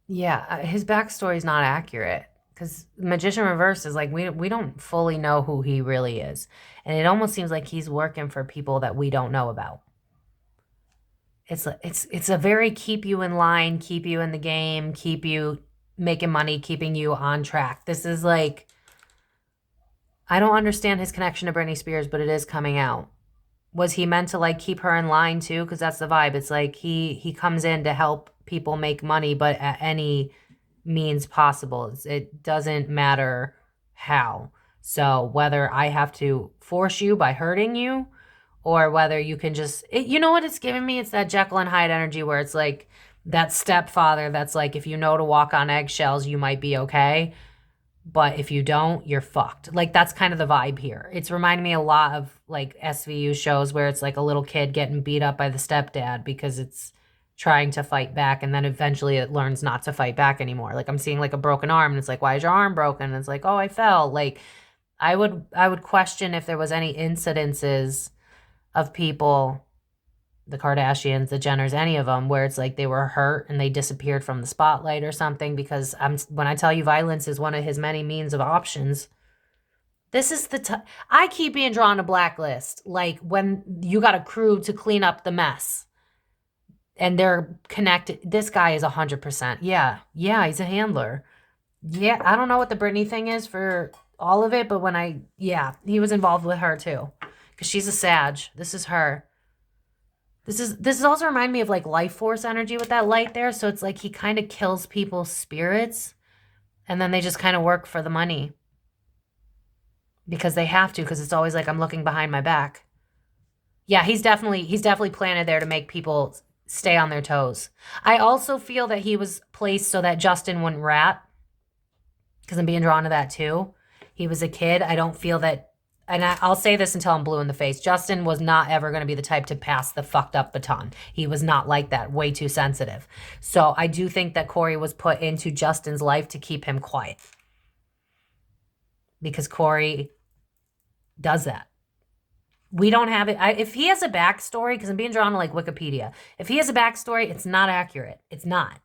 yeah, his backstory is not accurate because Magician Reverse is like we don't fully know who he really is, and it almost seems like he's working for people that we don't know about. It's a very keep you in line, keep you in the game, keep you making money, keeping you on track. This is like, I don't understand his connection to Britney Spears, but it is coming out. Was he meant to like keep her in line too? Because that's the vibe. It's like he comes in to help people make money, but at any means possible. It doesn't matter how. So whether I have to force you by hurting you, or whether you can just, you know what it's giving me? It's that Jekyll and Hyde energy where it's like that stepfather that's like, if you know to walk on eggshells, you might be okay. But if you don't, you're fucked. Like, that's kind of the vibe here. It's reminding me a lot of like SVU shows where it's like a little kid getting beat up by the stepdad because it's trying to fight back, and then eventually it learns not to fight back anymore. Like, I'm seeing like a broken arm, and it's like, why is your arm broken? And it's like, oh, I fell. Like, I would question if there was any incidences of people, the Kardashians, the Jenners, any of them, where it's like they were hurt and they disappeared from the spotlight or something, because when I tell you violence is one of his many means of options, this is I keep being drawn to blacklist, like when you got a crew to clean up the mess and they're connected. This guy is 100%. Yeah, he's a handler. Yeah, I don't know what the Britney thing is for all of it, but he was involved with her too, because she's a Sag. This is her. This is also remind me of like life force energy with that light there. So it's like he kind of kills people's spirits, and then they just kind of work for the money because they have to, because it's always like, I'm looking behind my back. Yeah, he's definitely planted there to make people stay on their toes. I also feel that he was placed so that Justin wouldn't rat, because I'm being drawn to that too. He was a kid. I don't feel that, and I'll say this until I'm blue in the face, Justin was not ever going to be the type to pass the fucked up baton. He was not like that, way too sensitive. So I do think that Corey was put into Justin's life to keep him quiet, because Corey does that. We don't have it. If he has a backstory, because I'm being drawn to like Wikipedia, if he has a backstory, it's not accurate. It's not.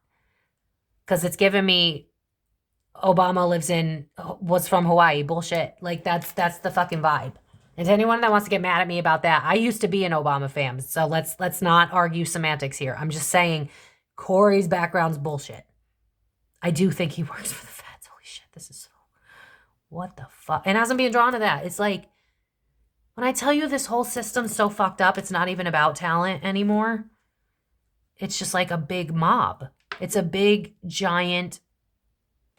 Because it's giving me Obama was from Hawaii. Bullshit. Like, that's the fucking vibe. And to anyone that wants to get mad at me about that, I used to be an Obama fan. So let's not argue semantics here. I'm just saying Corey's background's bullshit. I do think he works for the feds. Holy shit, this is so... What the fuck? And as I'm being drawn to that, it's like, when I tell you this whole system's so fucked up, it's not even about talent anymore. It's just like a big mob. It's a big, giant,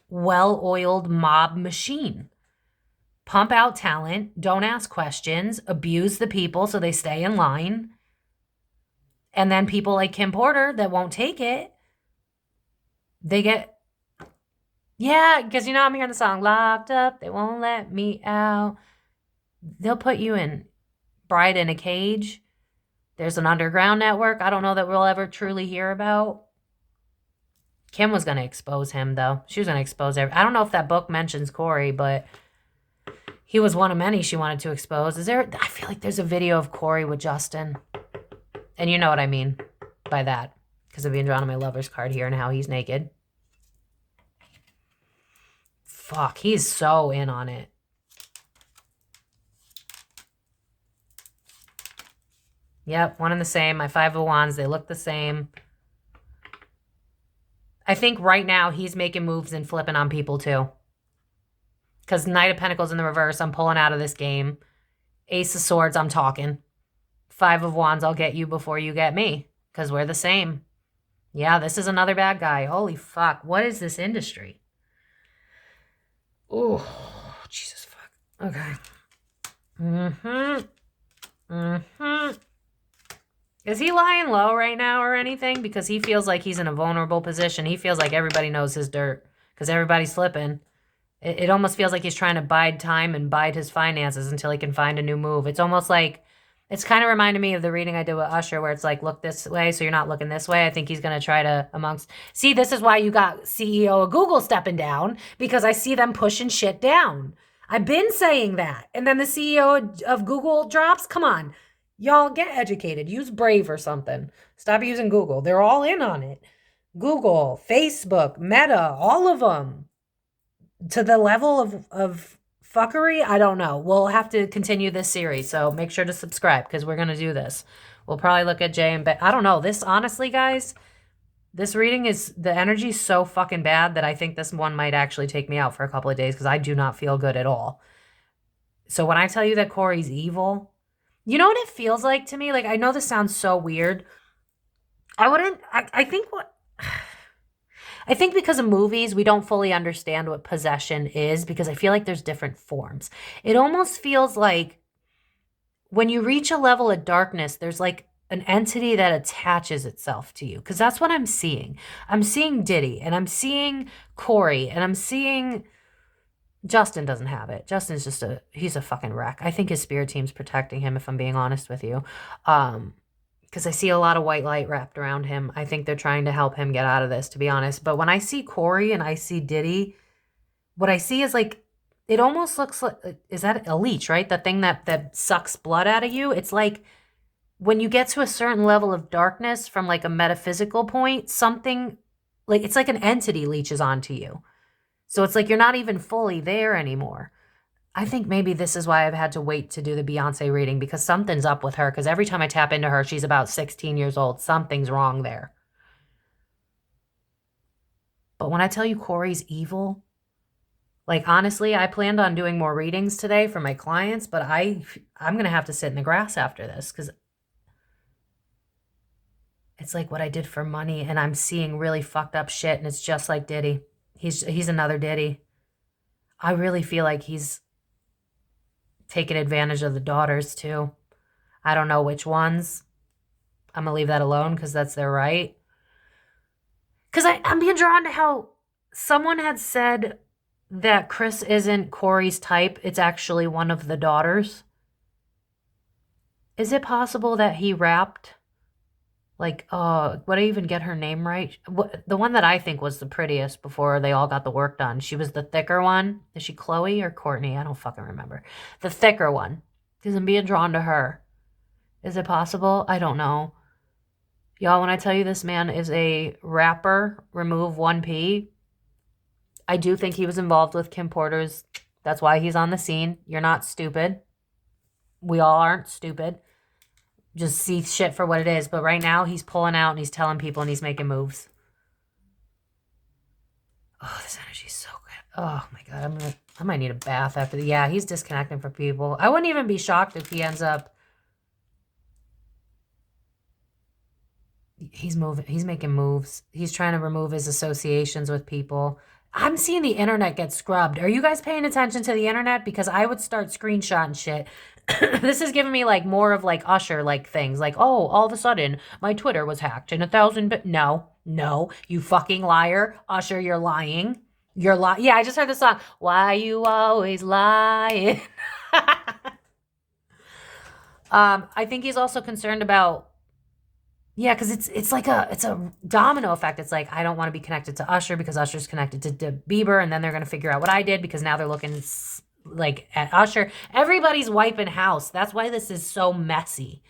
well-oiled mob machine. Pump out talent, don't ask questions, abuse the people so they stay in line. And then people like Kim Porter that won't take it, they get... Yeah, because you know I'm hearing the song, locked up, they won't let me out. They'll put you in Bride in a Cage. There's an underground network I don't know that we'll ever truly hear about. Kim was going to expose him, though. She was going to expose everything. I don't know if that book mentions Corey, but he was one of many she wanted to expose. I feel like there's a video of Corey with Justin. And you know what I mean by that, because I'm being drawn on my lover's card here and how he's naked. Fuck, he's so in on it. Yep, one and the same. My Five of Wands, they look the same. I think right now he's making moves and flipping on people too. Because Knight of Pentacles in the reverse, I'm pulling out of this game. Ace of Swords, I'm talking. Five of Wands, I'll get you before you get me. Because we're the same. Yeah, this is another bad guy. Holy fuck. What is this industry? Oh, Jesus fuck. Okay. Is he lying low right now or anything? Because he feels like he's in a vulnerable position. He feels like everybody knows his dirt because everybody's flipping. It almost feels like he's trying to bide time and bide his finances until he can find a new move. It's almost like It's kind of reminded me of the reading I did with Usher where it's like, look this way, so you're not looking this way. I think he's going to try to See, this is why you got CEO of Google stepping down, because I see them pushing shit down. I've been saying that. And then the CEO of Google drops. Come on. Y'all get educated. Use Brave or something. Stop using Google. They're all in on it. Google, Facebook, Meta, all of them. To the level of fuckery, I don't know. We'll have to continue this series, so make sure to subscribe because we're going to do this. We'll probably look at Jay and Ben. I don't know. This, honestly, guys, this reading is, the energy's so fucking bad that I think this one might actually take me out for a couple of days because I do not feel good at all. So when I tell you that Corey's evil, you know what it feels like to me? Like, I know this sounds so weird. I think because of movies, we don't fully understand what possession is because I feel like there's different forms. It almost feels like when you reach a level of darkness, there's like an entity that attaches itself to you, because that's what I'm seeing. I'm seeing Diddy, and I'm seeing Corey, and I'm seeing Justin doesn't have it. Justin's just he's a fucking wreck. I think his spirit team's protecting him, if I'm being honest with you. Because I see a lot of white light wrapped around him. I think they're trying to help him get out of this, to be honest. But when I see Corey and I see Diddy, what I see is like, it almost looks like, is that a leech, right? The thing that sucks blood out of you. It's like when you get to a certain level of darkness from like a metaphysical point, something like, it's like an entity leeches onto you. So it's like you're not even fully there anymore. I think maybe this is why I've had to wait to do the Beyonce reading, because something's up with her. Because every time I tap into her, she's about 16 years old. Something's wrong there. But when I tell you Corey's evil, like, honestly, I planned on doing more readings today for my clients, but I'm going to have to sit in the grass after this because it's like what I did for money, and I'm seeing really fucked up shit, and it's just like Diddy. He's another Diddy. I really feel like he's taking advantage of the daughters, too. I don't know which ones. I'm going to leave that alone because that's their right. Because I'm being drawn to how someone had said that Chris isn't Corey's type. It's actually one of the daughters. Is it possible that he rapped? Like, would I even get her name right? The one that I think was the prettiest before they all got the work done. She was the thicker one. Is she Chloe or Courtney? I don't fucking remember. The thicker one. Because I'm being drawn to her. Is it possible? I don't know. Y'all, when I tell you this man is a rapper, remove 1P, I do think he was involved with Kim Porter's. That's why he's on the scene. You're not stupid. We all aren't stupid. Just see shit for what it is. But right now, he's pulling out and he's telling people and he's making moves. Oh, this energy's so good. Oh, my God. I might need a bath after the... Yeah, he's disconnecting from people. I wouldn't even be shocked if he ends up... He's moving. He's making moves. He's trying to remove his associations with people. I'm seeing the internet get scrubbed. Are you guys paying attention to the internet? Because I would start screenshotting shit. This is giving me like more of like Usher like things. Like, oh, all of a sudden my Twitter was hacked and 1,000... No, you fucking liar. Usher, you're lying. You're lying. Yeah, I just heard the song. Why you always lying? I think he's also concerned about... Yeah, because it's like it's a domino effect. It's like, I don't want to be connected to Usher because Usher's connected to Bieber, and then they're going to figure out what I did because now they're looking like at Usher. Everybody's wiping house. That's why this is so messy.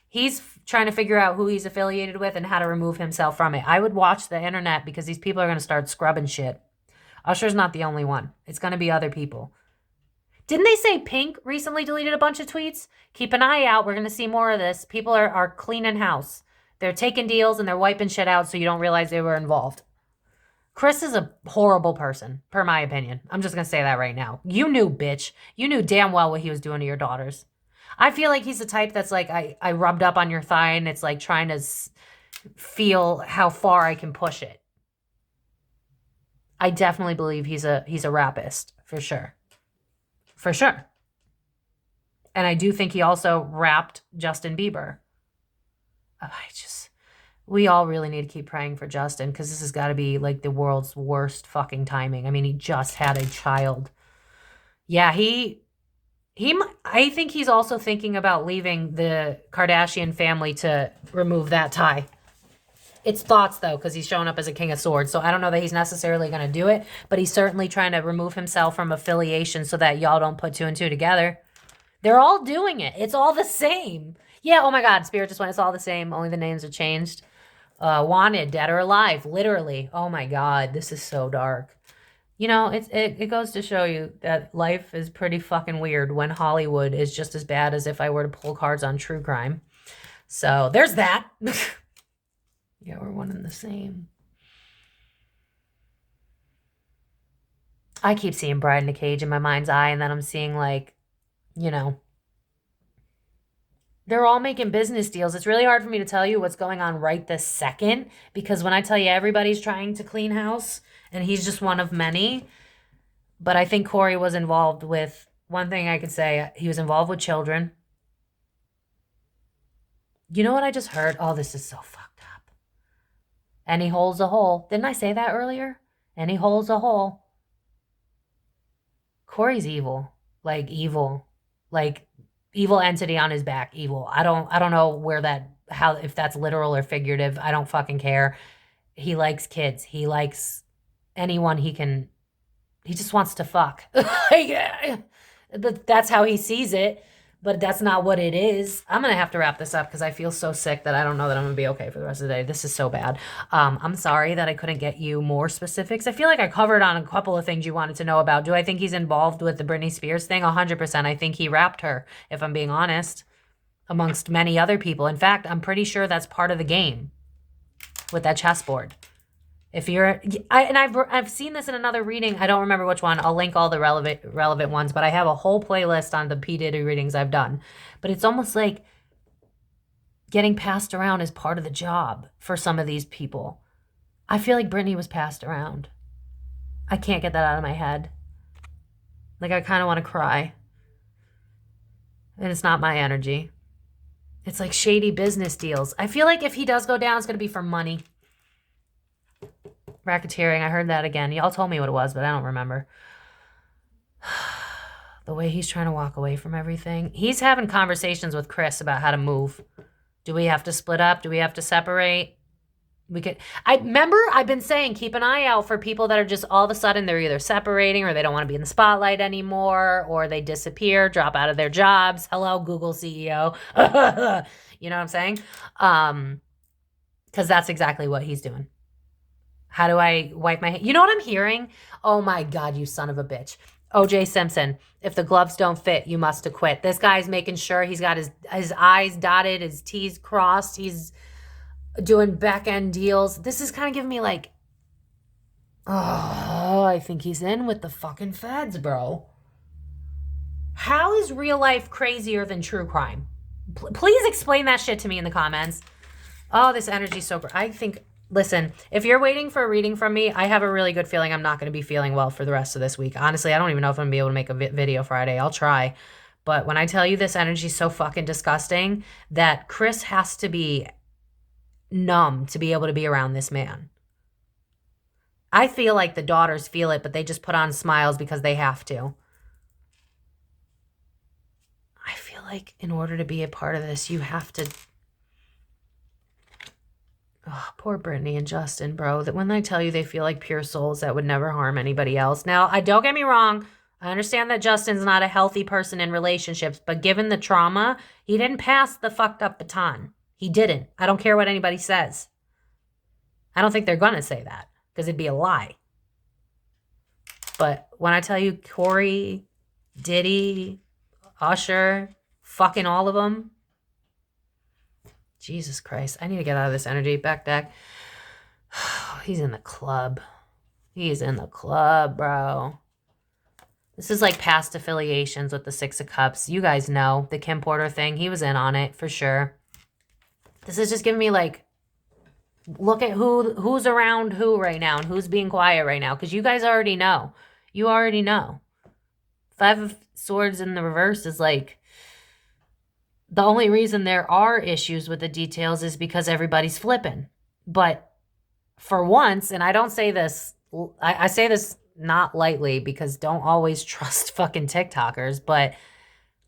He's trying to figure out who he's affiliated with and how to remove himself from it. I would watch the internet because these people are going to start scrubbing shit. Usher's not the only one. It's going to be other people. Didn't they say Pink recently deleted a bunch of tweets? Keep an eye out. We're going to see more of this. People are cleaning house. They're taking deals and they're wiping shit out so you don't realize they were involved. Chris is a horrible person, per my opinion. I'm just going to say that right now. You knew, bitch. You knew damn well what he was doing to your daughters. I feel like he's the type that's like, I rubbed up on your thigh and it's like trying to feel how far I can push it. I definitely believe he's a rapist, for sure. For sure. And I do think he also rapped Justin Bieber. We all really need to keep praying for Justin because this has got to be like the world's worst fucking timing. I mean, he just had a child. Yeah, he I think he's also thinking about leaving the Kardashian family to remove that tie. It's thoughts, though, because he's showing up as a king of swords. So I don't know that he's necessarily going to do it, but he's certainly trying to remove himself from affiliation so that y'all don't put two and two together. They're all doing it. It's all the same. Yeah, oh my God, Spirit just went, it's all the same. Only the names are changed. Wanted, dead or alive, literally. Oh my God, this is so dark. You know, it goes to show you that life is pretty fucking weird when Hollywood is just as bad as if I were to pull cards on true crime. So there's that. Yeah, we're one and the same. I keep seeing Bride in a Cage in my mind's eye, and then I'm seeing, like, you know, they're all making business deals. It's really hard for me to tell you what's going on right this second, because when I tell you everybody's trying to clean house, and he's just one of many. But I think Corey was involved with, one thing I could say, he was involved with children. You know what I just heard? Oh, this is so fucked up. And he holds a hole. Didn't I say that earlier? And he holds a hole. Corey's evil. Like evil. Like evil entity on his back. Evil. I don't know where that, how, if that's literal or figurative. I don't fucking care. He likes kids. He likes anyone he can. He just wants to fuck. That's how he sees it. But that's not what it is. I'm going to have to wrap this up because I feel so sick that I don't know that I'm going to be okay for the rest of the day. This is so bad. I'm sorry that I couldn't get you more specifics. I feel like I covered on a couple of things you wanted to know about. Do I think he's involved with the Britney Spears thing? 100%. I think he rapped her, if I'm being honest, amongst many other people. In fact, I'm pretty sure that's part of the game with that chessboard. If you're, I've seen this in another reading. I don't remember which one. I'll link all the relevant ones, but I have a whole playlist on the P. Diddy readings I've done. But it's almost like getting passed around is part of the job for some of these people. I feel like Britney was passed around. I can't get that out of my head. Like, I kind of want to cry. And it's not my energy. It's like shady business deals. I feel like if he does go down, it's going to be for money. Racketeering, I heard that again. Y'all told me what it was, but I don't remember. The way he's trying to walk away from everything. He's having conversations with Chris about how to move. Do we have to split up? Do we have to separate? I've been saying, keep an eye out for people that are just all of a sudden they're either separating or they don't want to be in the spotlight anymore, or they disappear, drop out of their jobs. Hello, Google CEO. You know what I'm saying? Because that's exactly what he's doing. How do I wipe my hand? You know what I'm hearing? Oh my God, you son of a bitch. O.J. Simpson, if the gloves don't fit, you must acquit. This guy's making sure he's got his I's dotted, his T's crossed. He's doing back end deals. This is kind of giving me like, oh, I think he's in with the fucking feds, bro. How is real life crazier than true crime? Please explain that shit to me in the comments. Oh, this energy's so... I think... Listen, if you're waiting for a reading from me, I have a really good feeling I'm not going to be feeling well for the rest of this week. Honestly, I don't even know if I'm going to be able to make a video Friday. I'll try. But when I tell you this energy is so fucking disgusting that Chris has to be numb to be able to be around this man. I feel like the daughters feel it, but they just put on smiles because they have to. I feel like in order to be a part of this, you have to... Oh, poor Brittany and Justin, bro. That when I tell you they feel like pure souls that would never harm anybody else. Now, don't get me wrong. I understand that Justin's not a healthy person in relationships, but given the trauma, he didn't pass the fucked up baton. He didn't. I don't care what anybody says. I don't think they're going to say that because it'd be a lie. But when I tell you Corey, Diddy, Usher, fucking all of them, Jesus Christ. I need to get out of this energy. Back deck. He's in the club. He's in the club, bro. This is like past affiliations with the Six of Cups. You guys know the Kim Porter thing. He was in on it for sure. This is just giving me like, look at who's around who right now and who's being quiet right now. Because you guys already know. You already know. Five of Swords in the reverse is like, the only reason there are issues with the details is because everybody's flipping. But for once, and I don't say this, I say this not lightly because don't always trust fucking TikTokers, but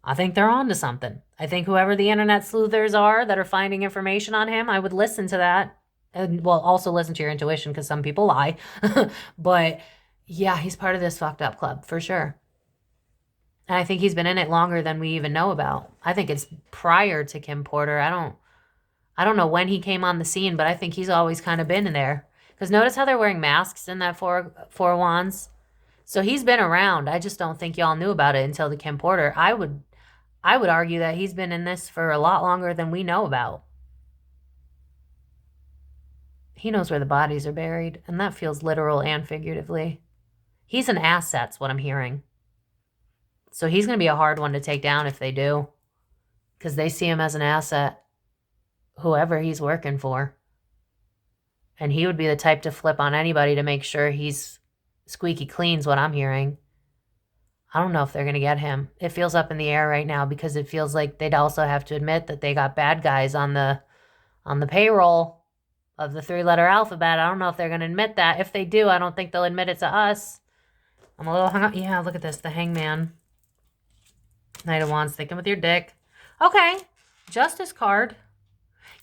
I think they're on to something. I think whoever the internet sleuthers are that are finding information on him, I would listen to that. And well, also listen to your intuition because some people lie. But yeah, he's part of this fucked up club for sure. And I think he's been in it longer than we even know about. I think it's prior to Kim Porter. I don't know when he came on the scene, but I think he's always kind of been in there. Because notice how they're wearing masks in that four wands. So he's been around. I just don't think y'all knew about it until the Kim Porter. I would argue that he's been in this for a lot longer than we know about. He knows where the bodies are buried, and that feels literal and figuratively. He's an asset's what I'm hearing. So he's going to be a hard one to take down if they do, because they see him as an asset, whoever he's working for. And he would be the type to flip on anybody to make sure he's squeaky clean's what I'm hearing. I don't know if they're going to get him. It feels up in the air right now because it feels like they'd also have to admit that they got bad guys on the payroll of the 3-letter alphabet. I don't know if they're going to admit that. If they do, I don't think they'll admit it to us. I'm a little hung up. Yeah, look at this. The Hangman. Knight of Wands. Thinking with your dick. Okay. Justice card.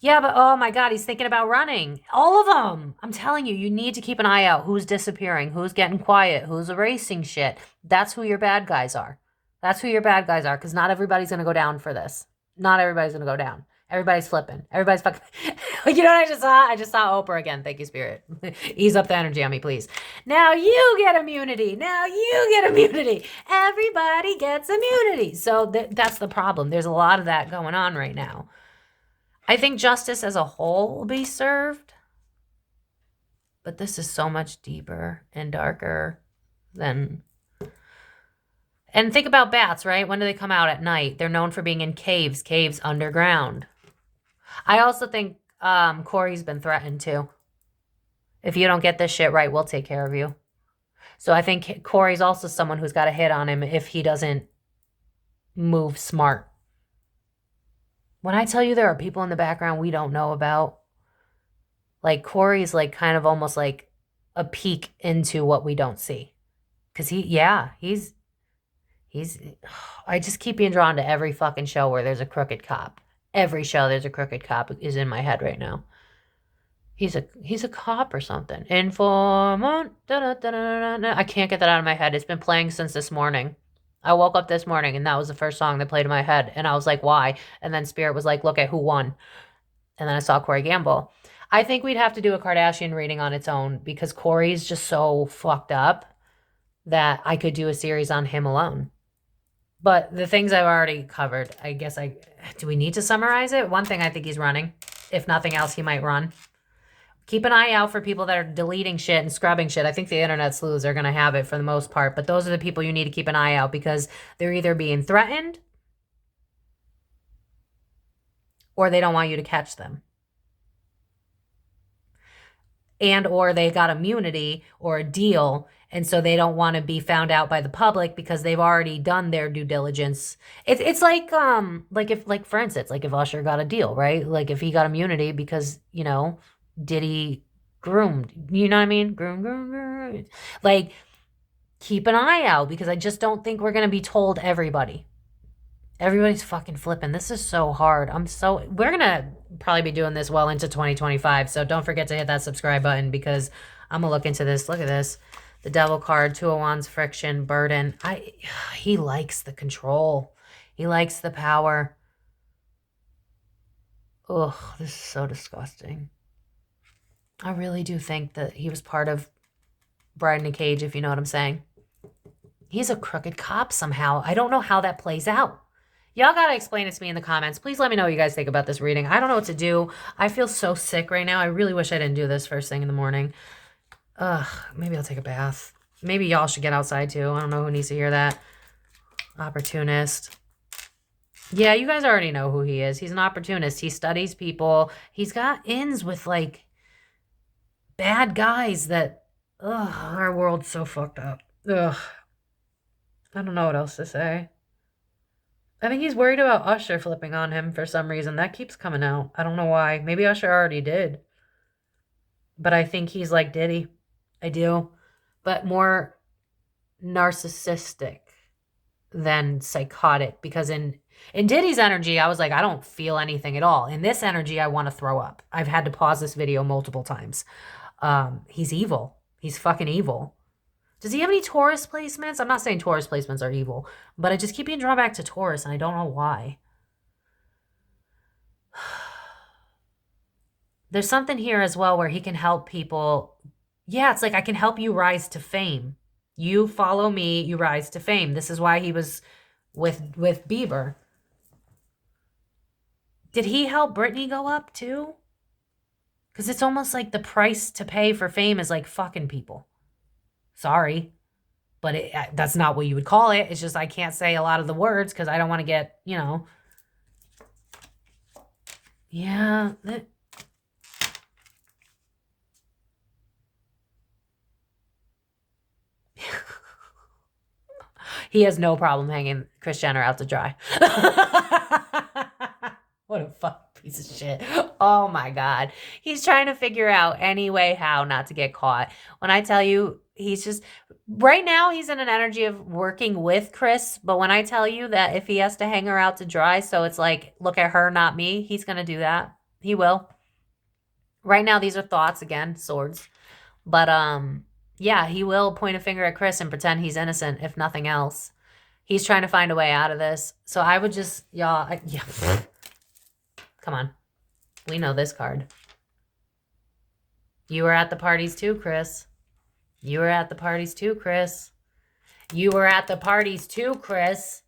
Yeah, but oh my God, he's thinking about running. All of them. I'm telling you, you need to keep an eye out. Who's disappearing? Who's getting quiet? Who's erasing shit? That's who your bad guys are. That's who your bad guys are, because not everybody's going to go down for this. Not everybody's going to go down. Everybody's flipping. Everybody's fucking... You know what I just saw? I just saw Oprah again. Thank you, Spirit. Ease up the energy on me, please. Now you get immunity. Now you get immunity. Everybody gets immunity. So that's the problem. There's a lot of that going on right now. I think justice as a whole will be served. But this is so much deeper and darker than... And think about bats, right? When do they come out? At night. They're known for being in caves underground. I also think Corey's been threatened too. If you don't get this shit right, we'll take care of you. So I think Corey's also someone who's got a hit on him if he doesn't move smart. When I tell you there are people in the background we don't know about, like Corey's like kind of almost like a peek into what we don't see. Because he's, I just keep being drawn to every fucking show where there's a crooked cop. Every show there's a crooked cop is in my head right now. He's a cop or something. Informant. I can't get that out of my head. It's been playing since this morning. I woke up this morning and that was the first song that played in my head. And I was like, why? And then Spirit was like, look at who won. And then I saw Corey Gamble. I think we'd have to do a Kardashian reading on its own because Corey's just so fucked up that I could do a series on him alone. But the things I've already covered, I guess do we need to summarize it? One thing, I think he's running. If nothing else, he might run. Keep an eye out for people that are deleting shit and scrubbing shit. I think the internet sleuths are going to have it for the most part. But those are the people you need to keep an eye out because they're either being threatened or they don't want you to catch them. And or they got immunity or a deal, and so they don't want to be found out by the public because they've already done their due diligence. It's like if for instance, like if Usher got a deal, right? Like if he got immunity because, you know, Diddy groomed, you know what I mean? Groom. Like, keep an eye out because I just don't think we're going to be told everybody. Everybody's fucking flipping. This is so hard. We're going to probably be doing this well into 2025. So don't forget to hit that subscribe button because I'm going to look into this. Look at this. The Devil card, Two of Wands, friction, burden. He likes the control. He likes the power. Ugh, this is so disgusting. I really do think that he was part of Bride in a Cage, if you know what I'm saying. He's a crooked cop somehow. I don't know how that plays out. Y'all got to explain it to me in the comments. Please let me know what you guys think about this reading. I don't know what to do. I feel so sick right now. I really wish I didn't do this first thing in the morning. Maybe I'll take a bath. Maybe y'all should get outside too. I don't know who needs to hear that. Opportunist. Yeah, you guys already know who he is. He's an opportunist. He studies people. He's got ins with like bad guys that, our world's so fucked up. Ugh. I don't know what else to say. I think he's worried about Usher flipping on him for some reason. That keeps coming out. I don't know why. Maybe Usher already did. But I think he's like Diddy. I do. But more narcissistic. than psychotic, because in Diddy's energy, I was like, I don't feel anything at all. In this energy, I want to throw up. I've had to pause this video multiple times. He's evil. He's fucking evil. Does he have any Taurus placements? I'm not saying Taurus placements are evil, but I just keep being drawn back to Taurus, and I don't know why. There's something here as well where he can help people. Yeah, it's like, I can help you rise to fame. You follow me, you rise to fame. This is why he was with Bieber. Did he help Britney go up too? Because it's almost like the price to pay for fame is like fucking people. Sorry, but that's not what you would call it. It's just I can't say a lot of the words because I don't want to get, you know. Yeah. He has no problem hanging Kris Jenner out to dry. What a fucking piece of shit. Oh my God. He's trying to figure out any way how not to get caught. When I tell you, he's just, right now he's in an energy of working with Kris. But when I tell you that if he has to hang her out to dry, so it's like, look at her, not me, he's going to do that. He will. Right now, these are thoughts, again, swords. But, yeah, he will point a finger at Kris and pretend he's innocent, if nothing else. He's trying to find a way out of this. So I would just, y'all, yeah. Come on. We know this card. You were at the parties too, Kris. You were at the parties too, Kris. You were at the parties too, Kris.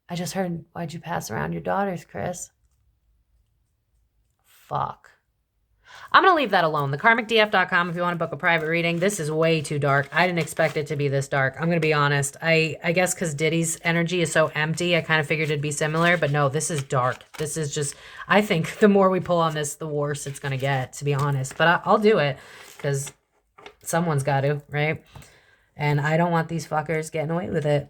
I just heard, why'd you pass around your daughters, Kris? Fuck. I'm going to leave that alone. thekarmicdf.com if you want to book a private reading. This is way too dark. I didn't expect it to be this dark. I'm going to be honest. I guess because Diddy's energy is so empty, I kind of figured it'd be similar. But no, this is dark. This is just, I think the more we pull on this, the worse it's going to get, to be honest. But I'll do it because someone's got to, right? And I don't want these fuckers getting away with it.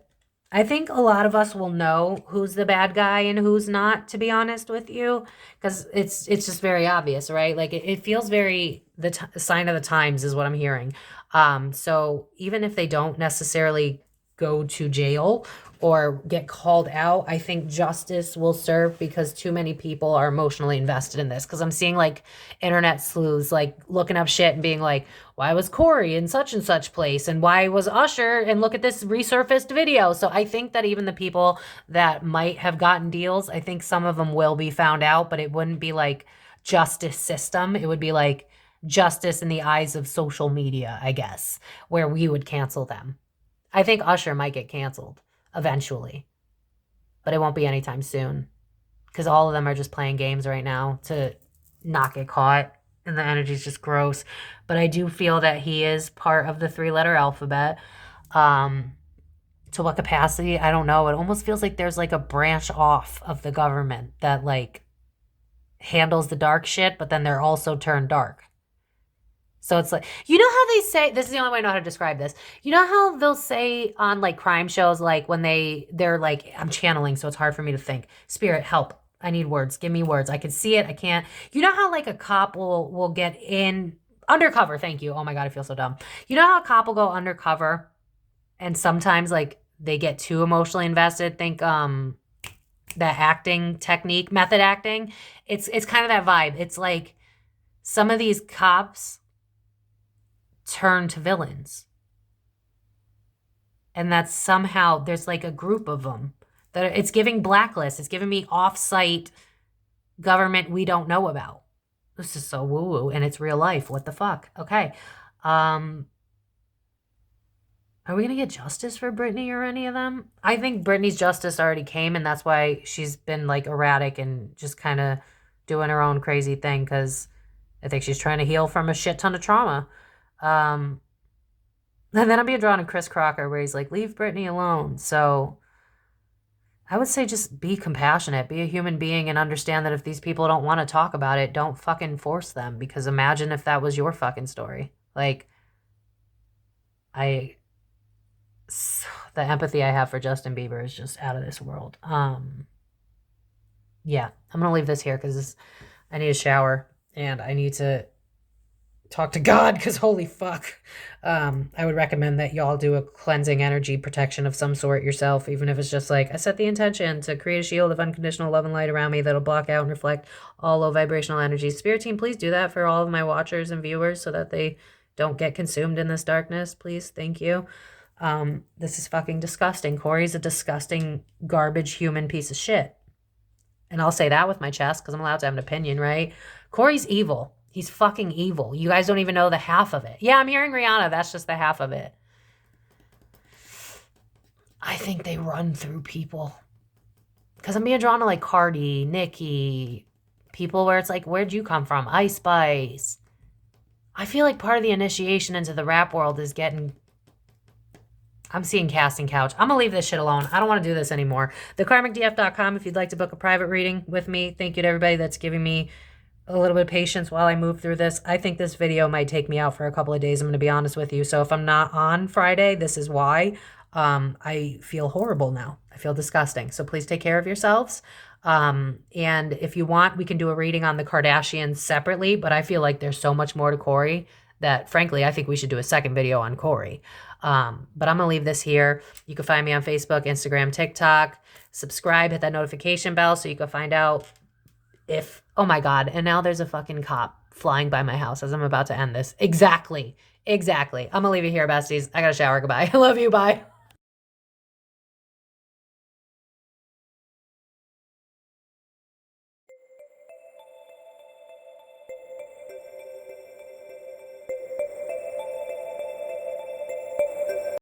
I think a lot of us will know who's the bad guy and who's not, to be honest with you, because it's just very obvious, right? Like it feels very the sign of the times is what I'm hearing. So even if they don't necessarily go to jail or get called out, I think justice will serve because too many people are emotionally invested in this. Because I'm seeing like internet sleuths like looking up shit and being like, why was Corey in such and such place? And why was Usher? And look at this resurfaced video. So I think that even the people that might have gotten deals, I think some of them will be found out, but it wouldn't be like justice system. It would be like justice in the eyes of social media, I guess, where we would cancel them. I think Usher might get canceled eventually, but it won't be anytime soon because all of them are just playing games right now to not get caught, and the energy is just gross. But I do feel that he is part of the 3-letter alphabet. To what capacity? I don't know. It almost feels like there's like a branch off of the government that like handles the dark shit, but then they're also turned dark. So it's like, you know how they say, this is the only way I know how to describe this. You know how they'll say on like crime shows, like when they're like, I'm channeling, so it's hard for me to think. Spirit, help. I need words. Give me words. I can see it. I can't. You know how like a cop will get in undercover. Thank you. Oh my God, I feel so dumb. You know how a cop will go undercover and sometimes like they get too emotionally invested. Think that acting technique, method acting. It's kind of that vibe. It's like some of these cops turn to villains. And that's somehow, there's like a group of them that it's giving blacklist. It's giving me off-site government we don't know about. This is so woo-woo and it's real life. What the fuck? Okay. Are we going to get justice for Britney or any of them? I think Britney's justice already came and that's why she's been like erratic and just kind of doing her own crazy thing because I think she's trying to heal from a shit ton of trauma. And then I'm being drawn to Chris Crocker where he's like, leave Britney alone. So I would say just be compassionate, be a human being and understand that if these people don't want to talk about it, don't fucking force them. Because imagine if that was your fucking story. Like, the empathy I have for Justin Bieber is just out of this world. Yeah, I'm going to leave this here because I need a shower and I need to talk to God, because holy fuck. I would recommend that y'all do a cleansing energy protection of some sort yourself, even if it's just like, I set the intention to create a shield of unconditional love and light around me that'll block out and reflect all low vibrational energies. Spirit team, please do that for all of my watchers and viewers so that they don't get consumed in this darkness, please. Thank you. This is fucking disgusting. Corey's a disgusting, garbage human piece of shit. And I'll say that with my chest because I'm allowed to have an opinion, right? Corey's evil. He's fucking evil. You guys don't even know the half of it. Yeah, I'm hearing Rihanna. That's just the half of it. I think they run through people. Because I'm being drawn to like Cardi, Nicki, people where it's like, where'd you come from? Ice Spice. I feel like part of the initiation into the rap world is getting... I'm seeing casting couch. I'm going to leave this shit alone. I don't want to do this anymore. thekarmicdf.com if you'd like to book a private reading with me. Thank you to everybody that's giving me a little bit of patience while I move through this. I think this video might take me out for a couple of days. I'm going to be honest with you. So if I'm not on Friday, this is why. I feel horrible now. I feel disgusting. So please take care of yourselves. And if you want, we can do a reading on the Kardashians separately, but I feel like there's so much more to Corey that frankly, I think we should do a second video on Corey. But I'm going to leave this here. You can find me on Facebook, Instagram, TikTok. Subscribe, hit that notification bell so you can find out if, oh my God, and now there's a fucking cop flying by my house as I'm about to end this. Exactly. I'm going to leave it here, besties. I got to shower. Goodbye. I love you. Bye.